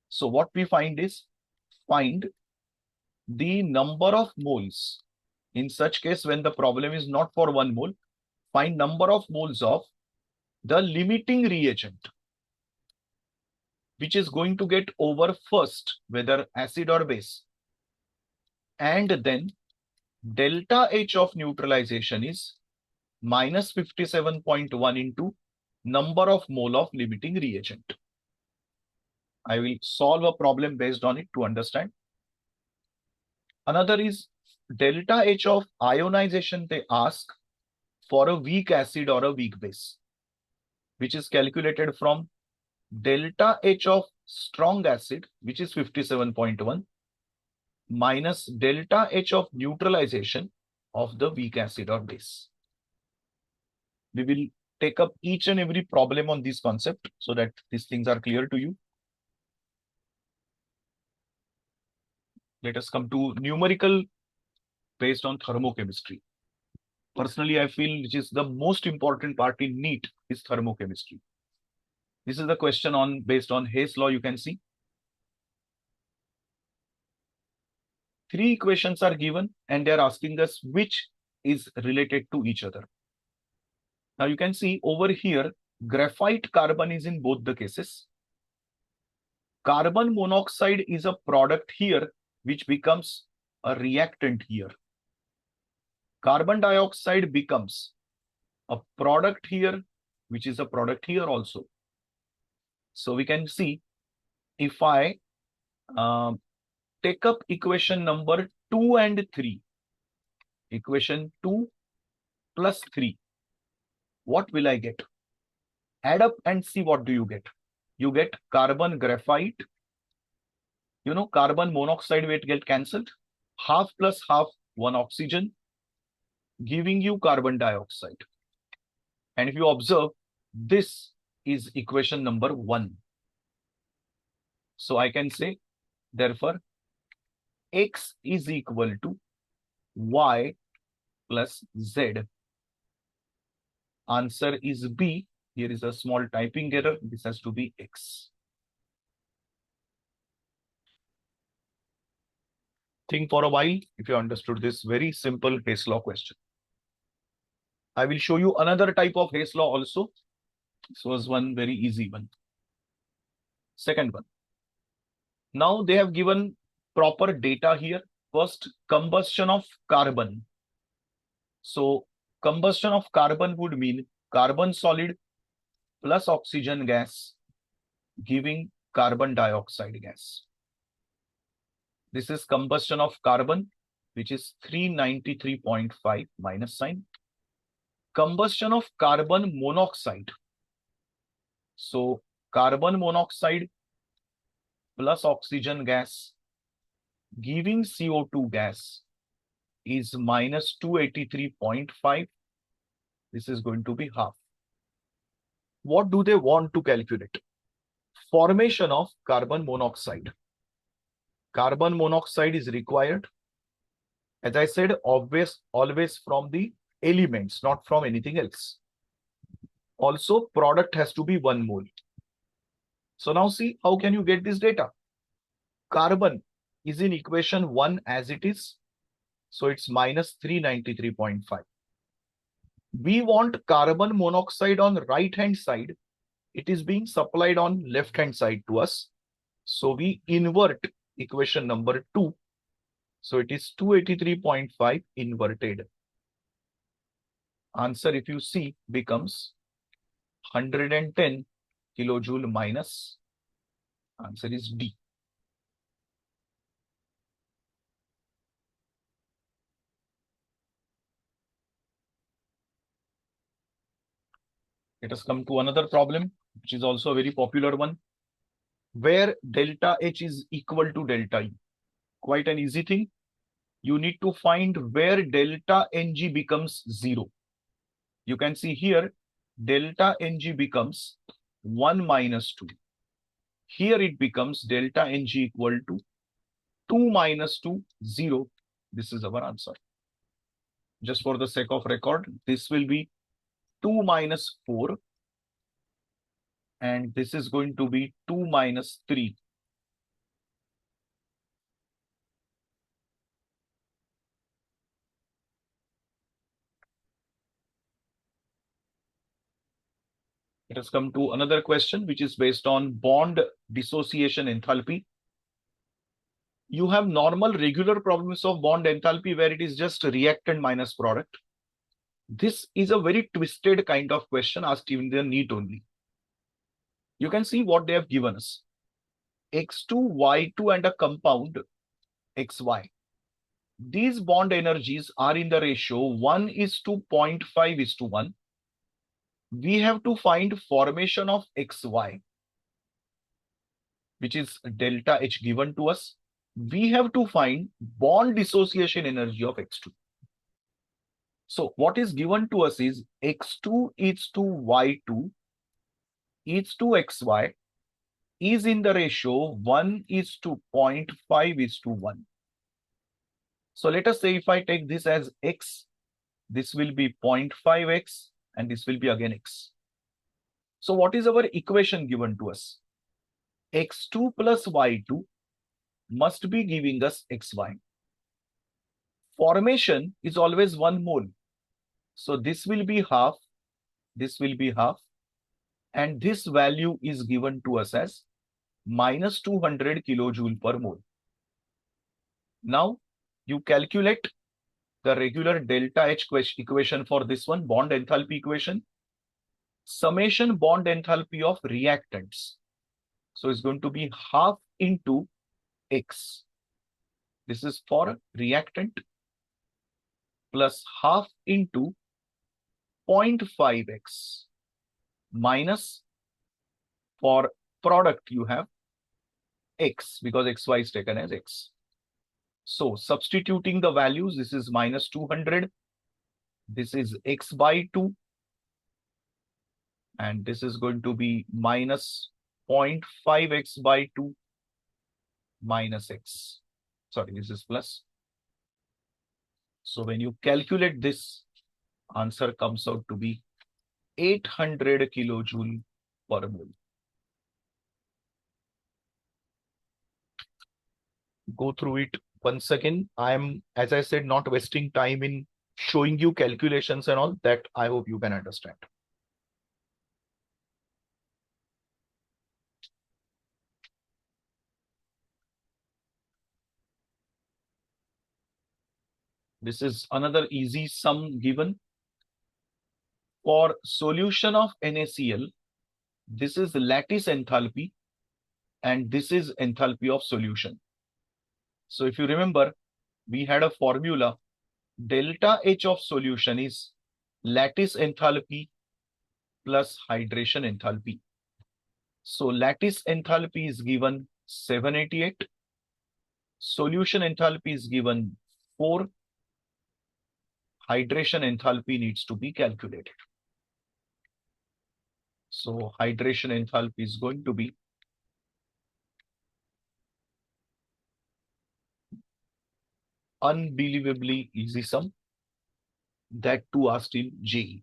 So what we find is, find the number of moles. In such case, when the problem is not for 1 mole, find number of moles of the limiting reagent, which is going to get over first, whether acid or base. And then delta H of neutralization is minus 57.1 into number of mole of limiting reagent. I will solve a problem based on it to understand. Another is delta H of ionization. They ask for a weak acid or a weak base, which is calculated from delta H of strong acid, which is 57.1, minus delta H of neutralization of the weak acid or base. We will take up each and every problem on this concept so that these things are clear to you. Let us come to numerical based on thermochemistry. Personally, I feel which is the most important part in NEET is thermochemistry. This is the question on based on Hayes law. You can see 3 equations are given and they are asking us which is related to each other. Now you can see over here, graphite carbon is in both the cases. Carbon monoxide is a product here, which becomes a reactant here. Carbon dioxide becomes a product here, which is a product here also. So we can see if I take up equation number 2 and 3, equation 2 plus 3, what will I get? Add up and see what do you get. You get carbon graphite. You know, carbon monoxide weight get cancelled. Half plus half, 1 oxygen, giving you carbon dioxide. And if you observe, this is equation number 1. So I can say, therefore, X is equal to Y plus Z. Answer is B. Here is a small typing error. This has to be X. Think for a while if you understood this very simple Hayes law question. I will show you another type of Hayes law also. This was one very easy one. Second one. Now they have given proper data here. First, combustion of carbon. So combustion of carbon would mean carbon solid plus oxygen gas giving carbon dioxide gas. This is combustion of carbon. which is 393.5 minus sign. Combustion of carbon monoxide. So carbon monoxide plus oxygen gas giving CO2 gas is minus 283.5. This is going to be half. What do they want to calculate? Formation of carbon monoxide. Carbon monoxide is required, as I said, always from the elements, not from anything else. Also, product has to be 1 mole. So now see, how can you get this data? Carbon is in equation 1 as it is. So it's minus 393.5. We want carbon monoxide on right hand side. It is being supplied on left hand side to us. So we invert equation number 2. So it is 283.5 inverted. Answer, if you see, becomes 110 kilojoule minus. Answer is D. Let us come to another problem, which is also a very popular one, where delta H is equal to delta E. Quite an easy thing. You need to find where delta Ng becomes 0. You can see here, delta Ng becomes 1 minus 2. Here it becomes delta Ng equal to 2 minus 2, 0. This is our answer. Just for the sake of record, this will be 2 minus 4. And this is going to be 2 minus 3. Let us come to another question, which is based on bond dissociation enthalpy. You have normal regular problems of bond enthalpy where it is just reactant minus product. This is a very twisted kind of question asked in the NEET only. You can see what they have given us. X2, Y2 and a compound XY. These bond energies are in the ratio 1 is to 0.5 is to 1. We have to find formation of XY, which is delta H given to us. We have to find bond dissociation energy of X2. So what is given to us is X2 is to Y2 is to XY is in the ratio 1 is to 0.5 is to 1. So let us say if I take this as X, this will be 0.5X and this will be again X. So what is our equation given to us? X2 plus Y2 must be giving us XY. Formation is always 1 mole. So this will be half, this will be half, and this value is given to us as minus 200 kilojoule per mole. Now you calculate the regular delta H equation for this one, bond enthalpy equation. Summation bond enthalpy of reactants. So it's going to be half into X. This is for reactant plus half into 0.5X minus for product you have X because XY is taken as X. So substituting the values, this is minus 200. This is X by 2. And this is going to be minus 0.5X by 2 minus X. Sorry, this is plus. So when you calculate this, answer comes out to be 800 kilojoule per mole. Go through it once again. I am, as I said, not wasting time in showing you calculations and all that. I hope you can understand. This is another easy sum given. For solution of NaCl, this is lattice enthalpy and this is enthalpy of solution. So if you remember, we had a formula. Delta H of solution is lattice enthalpy plus hydration enthalpy. So lattice enthalpy is given 788. Solution enthalpy is given 4. Hydration enthalpy needs to be calculated. So hydration enthalpy is going to be unbelievably easy sum, that too asked in JEE.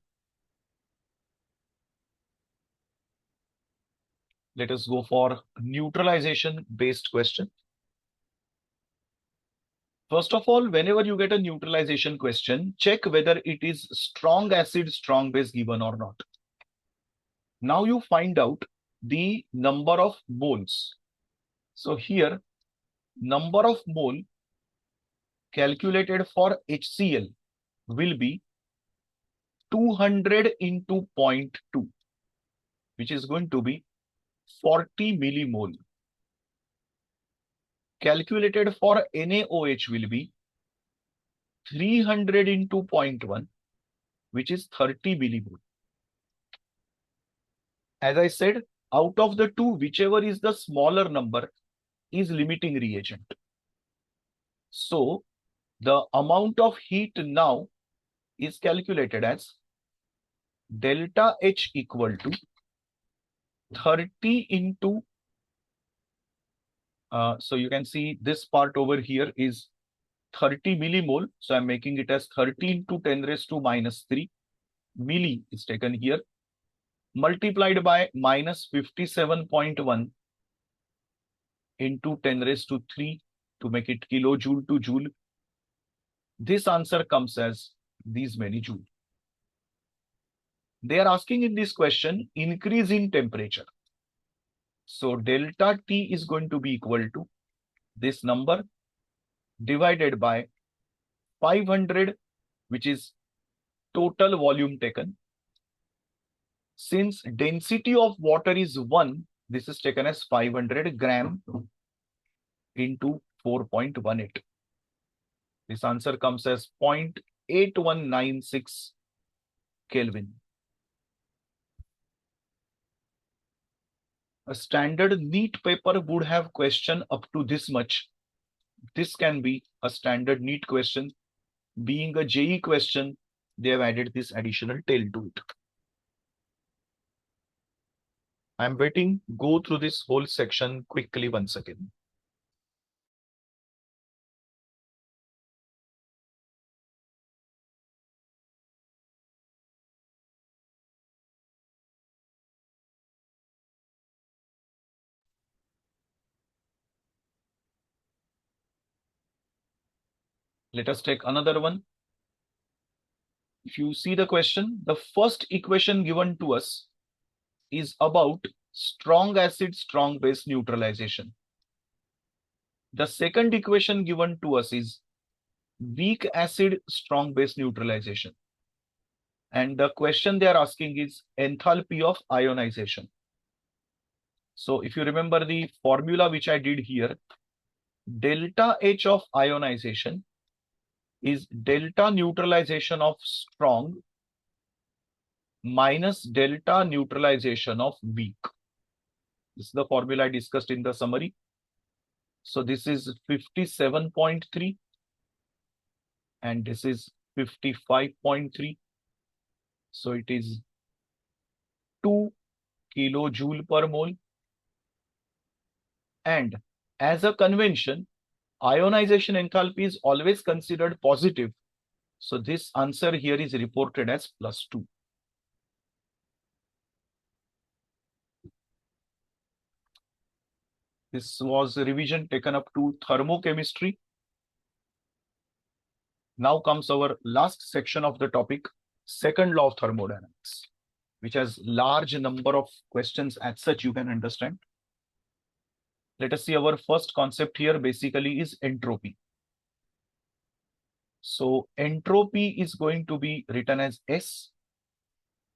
Let us go for neutralization based question. First of all, whenever you get a neutralization question, check whether it is strong acid, strong base given or not. Now you find out the number of moles. So here, number of mole calculated for HCl will be 200 into 0.2, which is going to be 40 millimole. Calculated for NaOH will be 300 into 0.1, which is 30 millimole. As I said, out of the two, whichever is the smaller number is limiting reagent. So the amount of heat now is calculated as delta H equal to 30 into, so you can see this part over here is 30 millimole. So I'm making it as 30 into 10 raised to minus 3. Milli is taken here, multiplied by minus 57.1 into 10 raised to 3 to make it kilojoule to joule. This answer comes as these many joule. They are asking in this question increase in temperature. So delta T is going to be equal to this number divided by 500, which is total volume taken. Since density of water is 1, this is taken as 500 gram into 4.18. This answer comes as 0.8196 Kelvin. A standard NEET paper would have question up to this much. This can be a standard NEET question. Being a JEE question, they have added this additional tail to it. I'm waiting, go through this whole section quickly once again. Let us take another one. If you see the question, the first equation given to us is about strong acid, strong base neutralization. The second equation given to us is weak acid, strong base neutralization. And the question they are asking is enthalpy of ionization. So if you remember the formula which I did here, delta H of ionization is delta neutralization of strong minus delta neutralization of weak. This is the formula I discussed in the summary. So this is 57.3 and this is 55.3. So it is 2 kilojoule per mole. And as a convention, ionization enthalpy is always considered positive. So this answer here is reported as +2. This was a revision taken up to thermochemistry. Now comes our last section of the topic, second law of thermodynamics, which has large number of questions as such you can understand. Let us see our first concept here basically is entropy. So entropy is going to be written as S.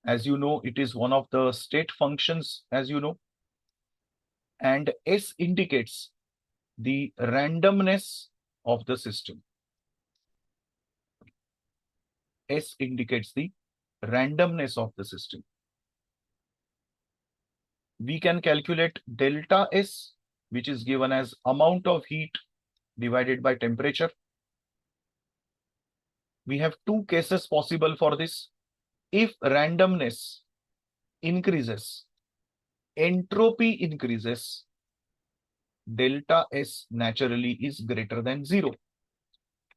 As you know, it is one of the state functions, as you know. And S indicates the randomness of the system. S indicates the randomness of the system. We can calculate delta S, which is given as amount of heat divided by temperature. We have two cases possible for this. If randomness increases, entropy increases, delta S naturally is greater than 0.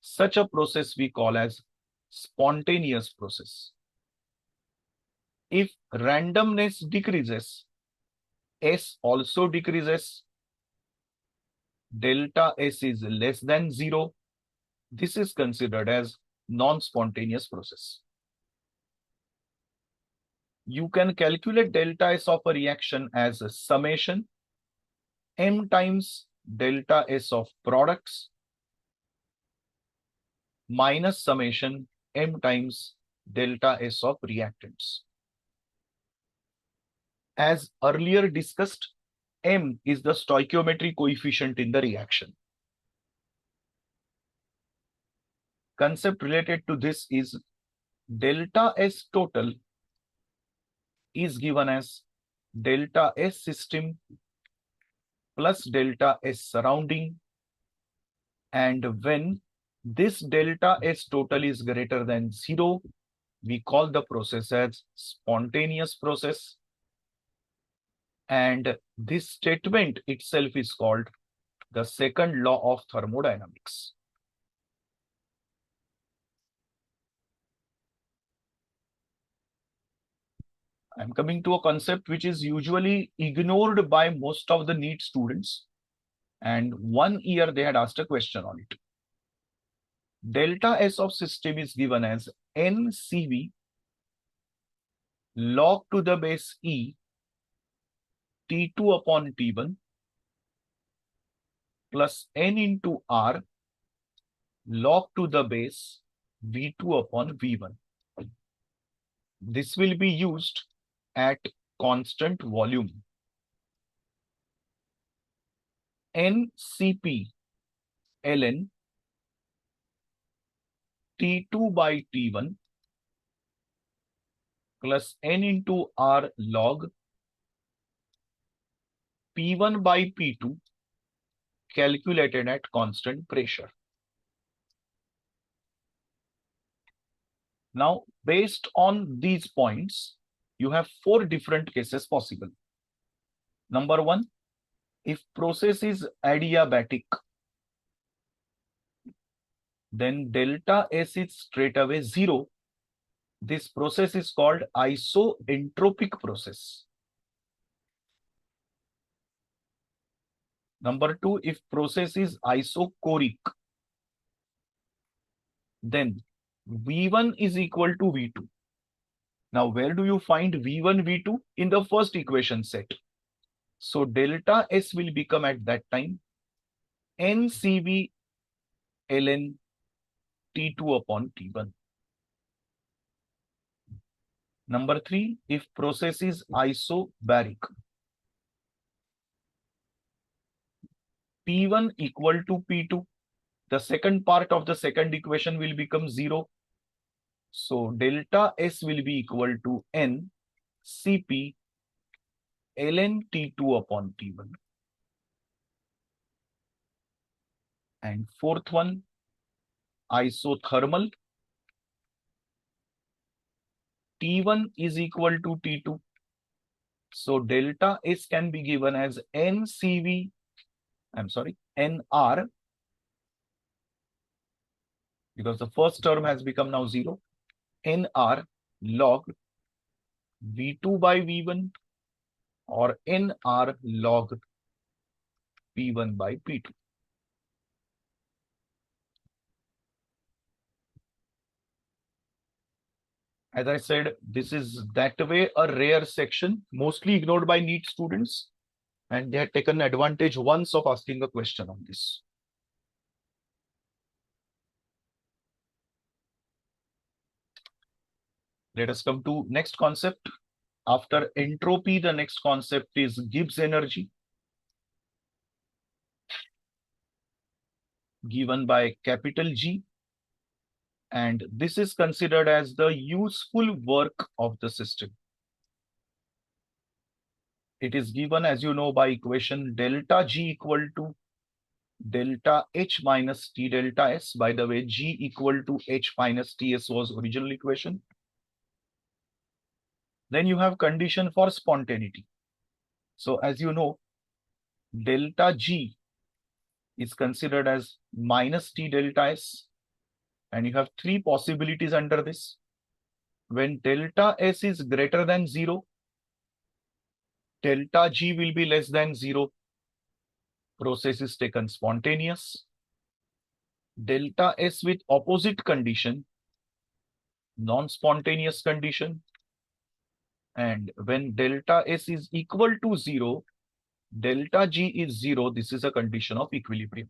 Such a process we call as spontaneous process. If randomness decreases, S also decreases, delta S is less than 0. This is considered as non-spontaneous process. You can calculate delta S of a reaction as a summation M times delta S of products minus summation M times delta S of reactants. As earlier discussed, M is the stoichiometry coefficient in the reaction. Concept related to this is delta S total is given as delta S system plus delta S surrounding, and when this delta S total is greater than 0, we call the process as spontaneous process, and this statement itself is called the second law of thermodynamics. I'm coming to a concept which is usually ignored by most of the NEET students, and 1 year they had asked a question on it. Delta S of system is given as NCV log to the base E T2 upon T1 plus N into R log to the base V2 upon V1. This will be used at constant volume. NCP ln T2 by T1 plus N into R log P1 by P2 calculated at constant pressure. Now, based on these points, you have 4 different cases possible. Number 1, if process is adiabatic, then delta S is straight away 0. This process is called isoentropic process. Number 2, if process is isochoric, then V1 is equal to V2. Now, where do you find V1, V2? In the first equation set. So, delta S will become at that time NCV ln T2 upon T1. Number 3, if process is isobaric, P1 equal to P2. The second part of the second equation will become 0. So, delta S will be equal to N Cp ln T2 upon T1. And fourth one, isothermal, T1 is equal to T2. So, delta S can be given as NR, because the first term has become now 0, NR log V2 by V1 or NR log P1 by P2. As I said, this is that way a rare section, mostly ignored by NEET students, and they had taken advantage once of asking a question on this. Let us come to next concept. After entropy, the next concept is Gibbs energy, given by capital G. And this is considered as the useful work of the system. It is given, as you know, by equation delta G equal to delta H minus T delta S. By the way, G equal to H minus TS was original equation. Then you have condition for spontaneity. So as you know, delta G is considered as minus T delta S. And you have three possibilities under this. When delta S is greater than 0, delta G will be less than 0. Process is taken spontaneous. Delta S with opposite condition, non-spontaneous condition. And when delta S is equal to 0, delta G is 0. This is a condition of equilibrium.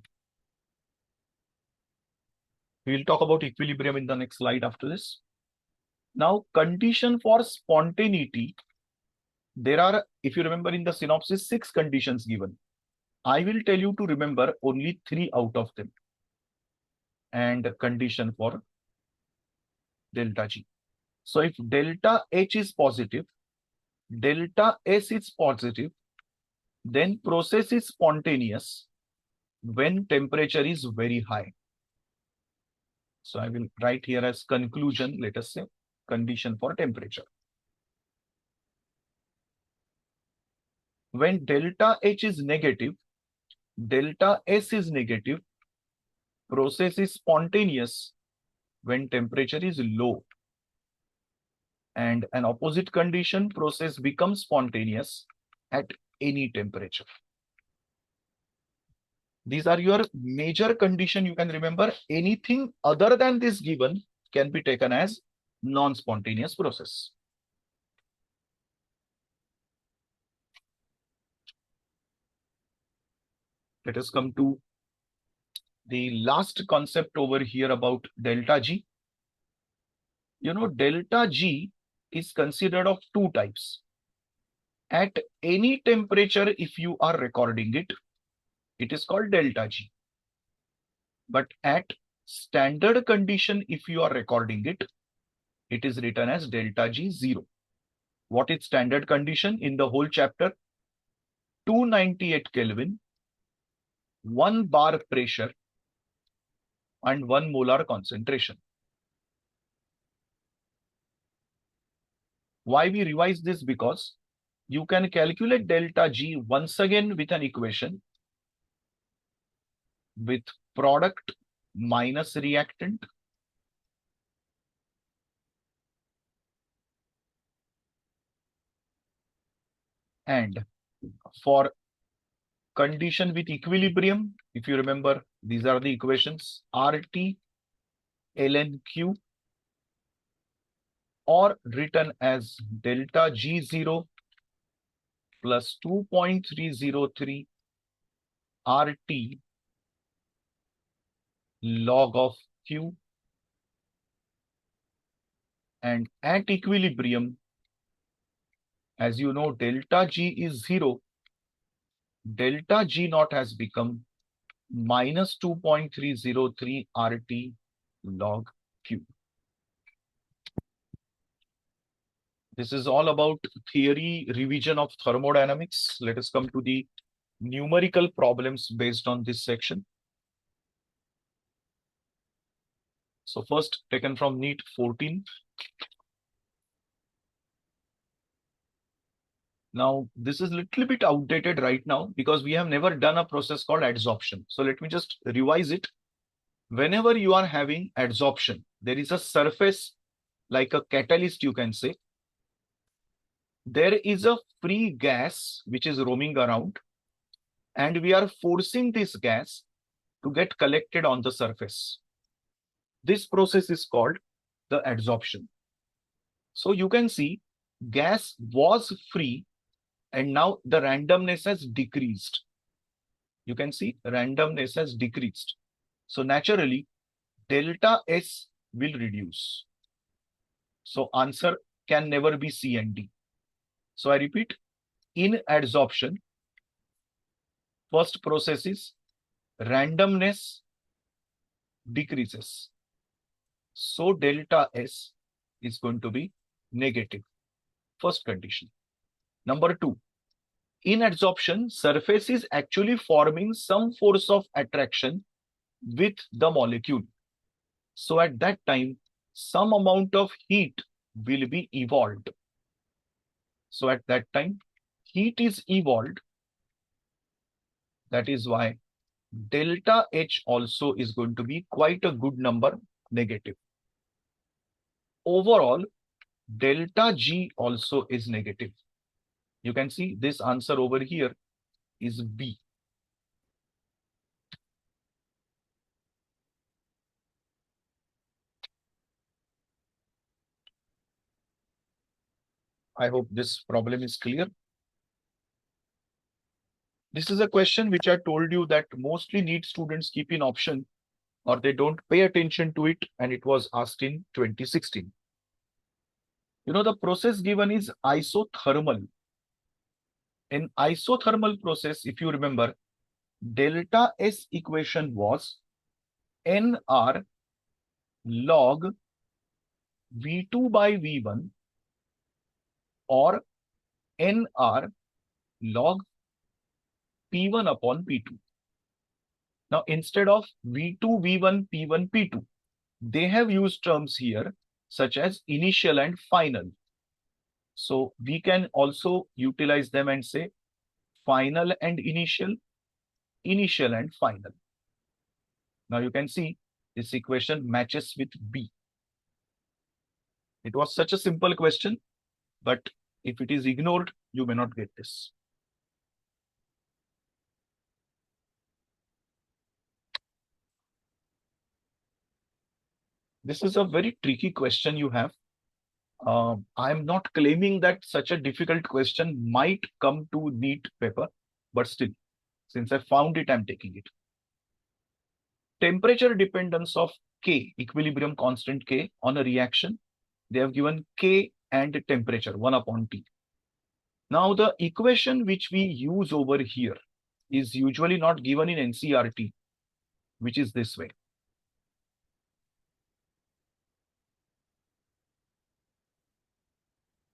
We will talk about equilibrium in the next slide after this. Now, condition for spontaneity. There are, if you remember in the synopsis, 6 conditions given. I will tell you to remember only 3 out of them. And condition for delta G. So if delta H is positive, delta S is positive, then process is spontaneous when temperature is very high. So I will write here as conclusion, let us say, condition for temperature. When delta H is negative, delta S is negative, process is spontaneous when temperature is low. And an opposite condition, process becomes spontaneous at any temperature. These are your major condition. You can remember anything other than this given can be taken as non-spontaneous process. Let us come to the last concept over here about delta G. You know, delta G is considered of 2 types. At any temperature, if you are recording it, it is called delta G. But at standard condition, if you are recording it, it is written as delta G 0. What is standard condition in the whole chapter? 298 Kelvin, 1 bar pressure, and 1 molar concentration. Why we revise this? Because you can calculate delta G once again with an equation with product minus reactant and for condition with equilibrium, if you remember, these are the equations RT ln Q, or written as delta G0 plus 2.303 RT log of Q, and at equilibrium, as you know, delta G is 0, delta G naught has become minus 2.303 RT log Q. This is all about theory revision of thermodynamics. Let us come to the numerical problems based on this section. So first, taken from NEET 14. Now, this is a little bit outdated right now because we have never done a process called adsorption. So let me just revise it. Whenever you are having adsorption, there is a surface like a catalyst, you can say. There is a free gas which is roaming around, and we are forcing this gas to get collected on the surface. This process is called the adsorption. So you can see gas was free and now the randomness has decreased. You can see randomness has decreased. So naturally, delta S will reduce. So answer can never be C and D. So I repeat, in adsorption, first process is randomness decreases. So delta S is going to be negative. First condition. Number two, in adsorption, surface is actually forming some force of attraction with the molecule. So at that time, some amount of heat will be evolved. So at that time, heat is evolved. That is why delta H also is going to be quite a good number, negative. Overall, delta G also is negative. You can see this answer over here is B. I hope this problem is clear. This is a question which I told you that mostly NEET students keep in option or they don't pay attention to it, and it was asked in 2016. You know, the process given is isothermal. In isothermal process, if you remember, delta S equation was nR log V2 by V1 or nR log P1 upon P2. Now, instead of V2, V1, P1, P2, they have used terms here such as initial and final. So we can also utilize them and say final and initial, initial and final. Now you can see this equation matches with B. It was such a simple question, but if it is ignored, you may not get this. This is a very tricky question you have. I'm not claiming that such a difficult question might come to NEET paper, but still, since I found it, I'm taking it. Temperature dependence of K, equilibrium constant K on a reaction. They have given K and temperature 1 upon T. Now the equation which we use over here is usually not given in NCERT, which is this way.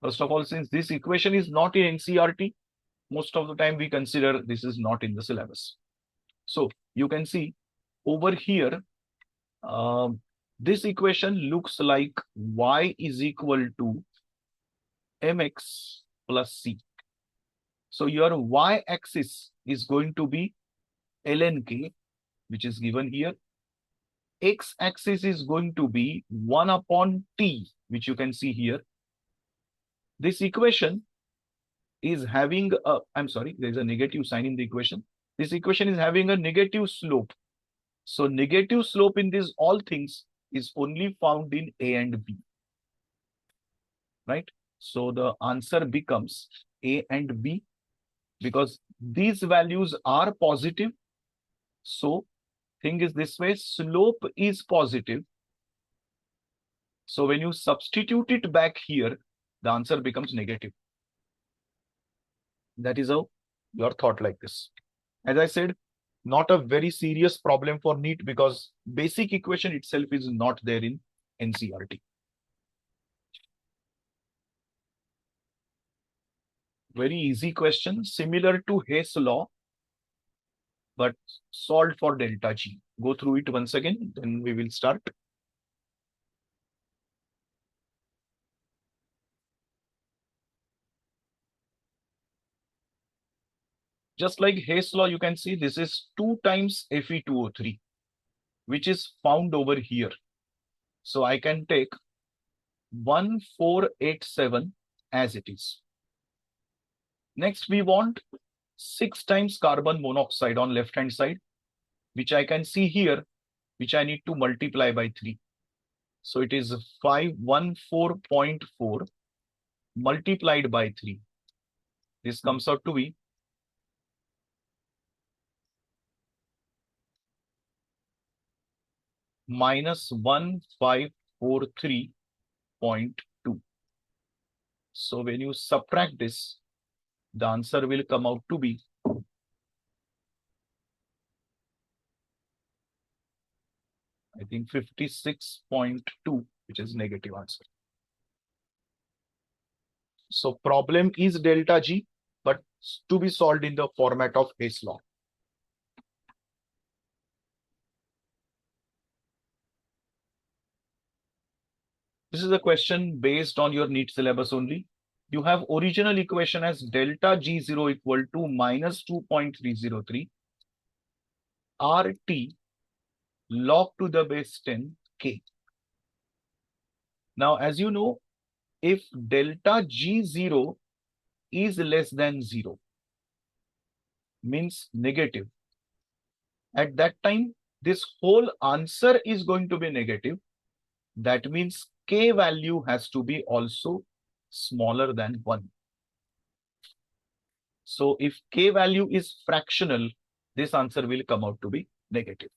First of all, since this equation is not in NCERT, most of the time we consider this is not in the syllabus. So you can see over here, this equation looks like y is equal to mx plus c. So your y-axis is going to be ln k, which is given here. X-axis is going to be 1 upon t, which you can see here. This equation is having a, I'm sorry, there's a negative sign in the equation. This equation is having a negative slope. So negative slope in these all things is only found in A and B, right? So the answer becomes A and B because these values are positive. So thing is this way, slope is positive. So when you substitute it back here, the answer becomes negative. That is how your thought like this. As I said, not a very serious problem for NEET because basic equation itself is not there in NCERT. Very easy question, similar to Hess law, but solved for delta G. Go through it once again, then we will start. Just like Hess law, you can see this is 2 times Fe2O3, which is found over here. So I can take 1487 as it is. Next, we want 6 times carbon monoxide on left hand side, which I can see here, which I need to multiply by 3. So it is 514.4 multiplied by 3. This comes out to be minus 1543.2. So when you subtract this, the answer will come out to be I think 56.2, which is negative answer. So problem is delta G, but to be solved in the format of Hess law. This is a question based on your NEET syllabus only. You have original equation as delta G0 equal to minus 2.303 RT log to the base 10 K. Now, as you know, if delta G0 is less than 0, means negative, at that time, this whole answer is going to be negative. That means K value has to be also smaller than 1. So if K value is fractional, this answer will come out to be negative.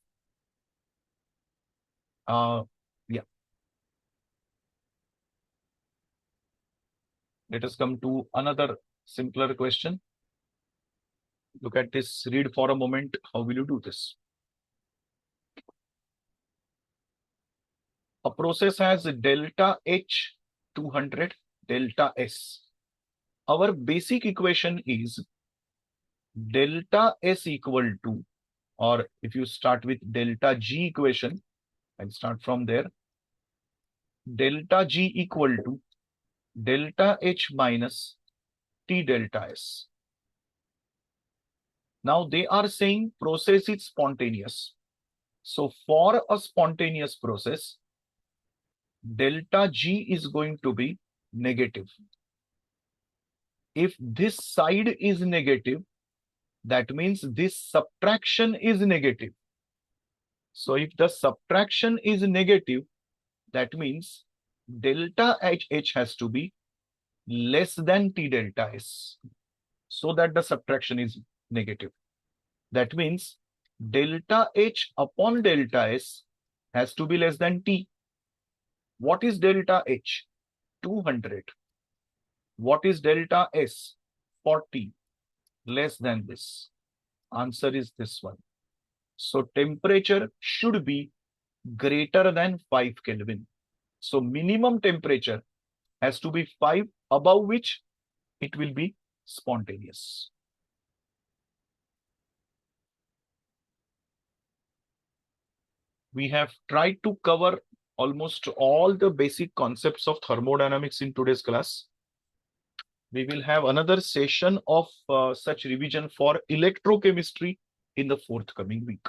Yeah. Let us come to another simpler question. Look at this, read for a moment. How will you do this? A process has delta H 200, delta S. Our basic equation is delta S equal to, or if you start with delta G equation, I'll start from there. Delta G equal to delta H minus T delta S. Now they are saying process is spontaneous. So for a spontaneous process, delta G is going to be negative. If this side is negative, that means this subtraction is negative. So if the subtraction is negative, that means delta H has to be less than T delta S, so that the subtraction is negative. That means delta H upon delta S has to be less than T. What is delta H? 200. What is delta S? 40. Less than this. Answer is this one. So temperature should be greater than 5 Kelvin. So minimum temperature has to be 5, above which it will be spontaneous. We have tried to cover almost all the basic concepts of thermodynamics in today's class. We will have another session of such revision for electrochemistry in the forthcoming week.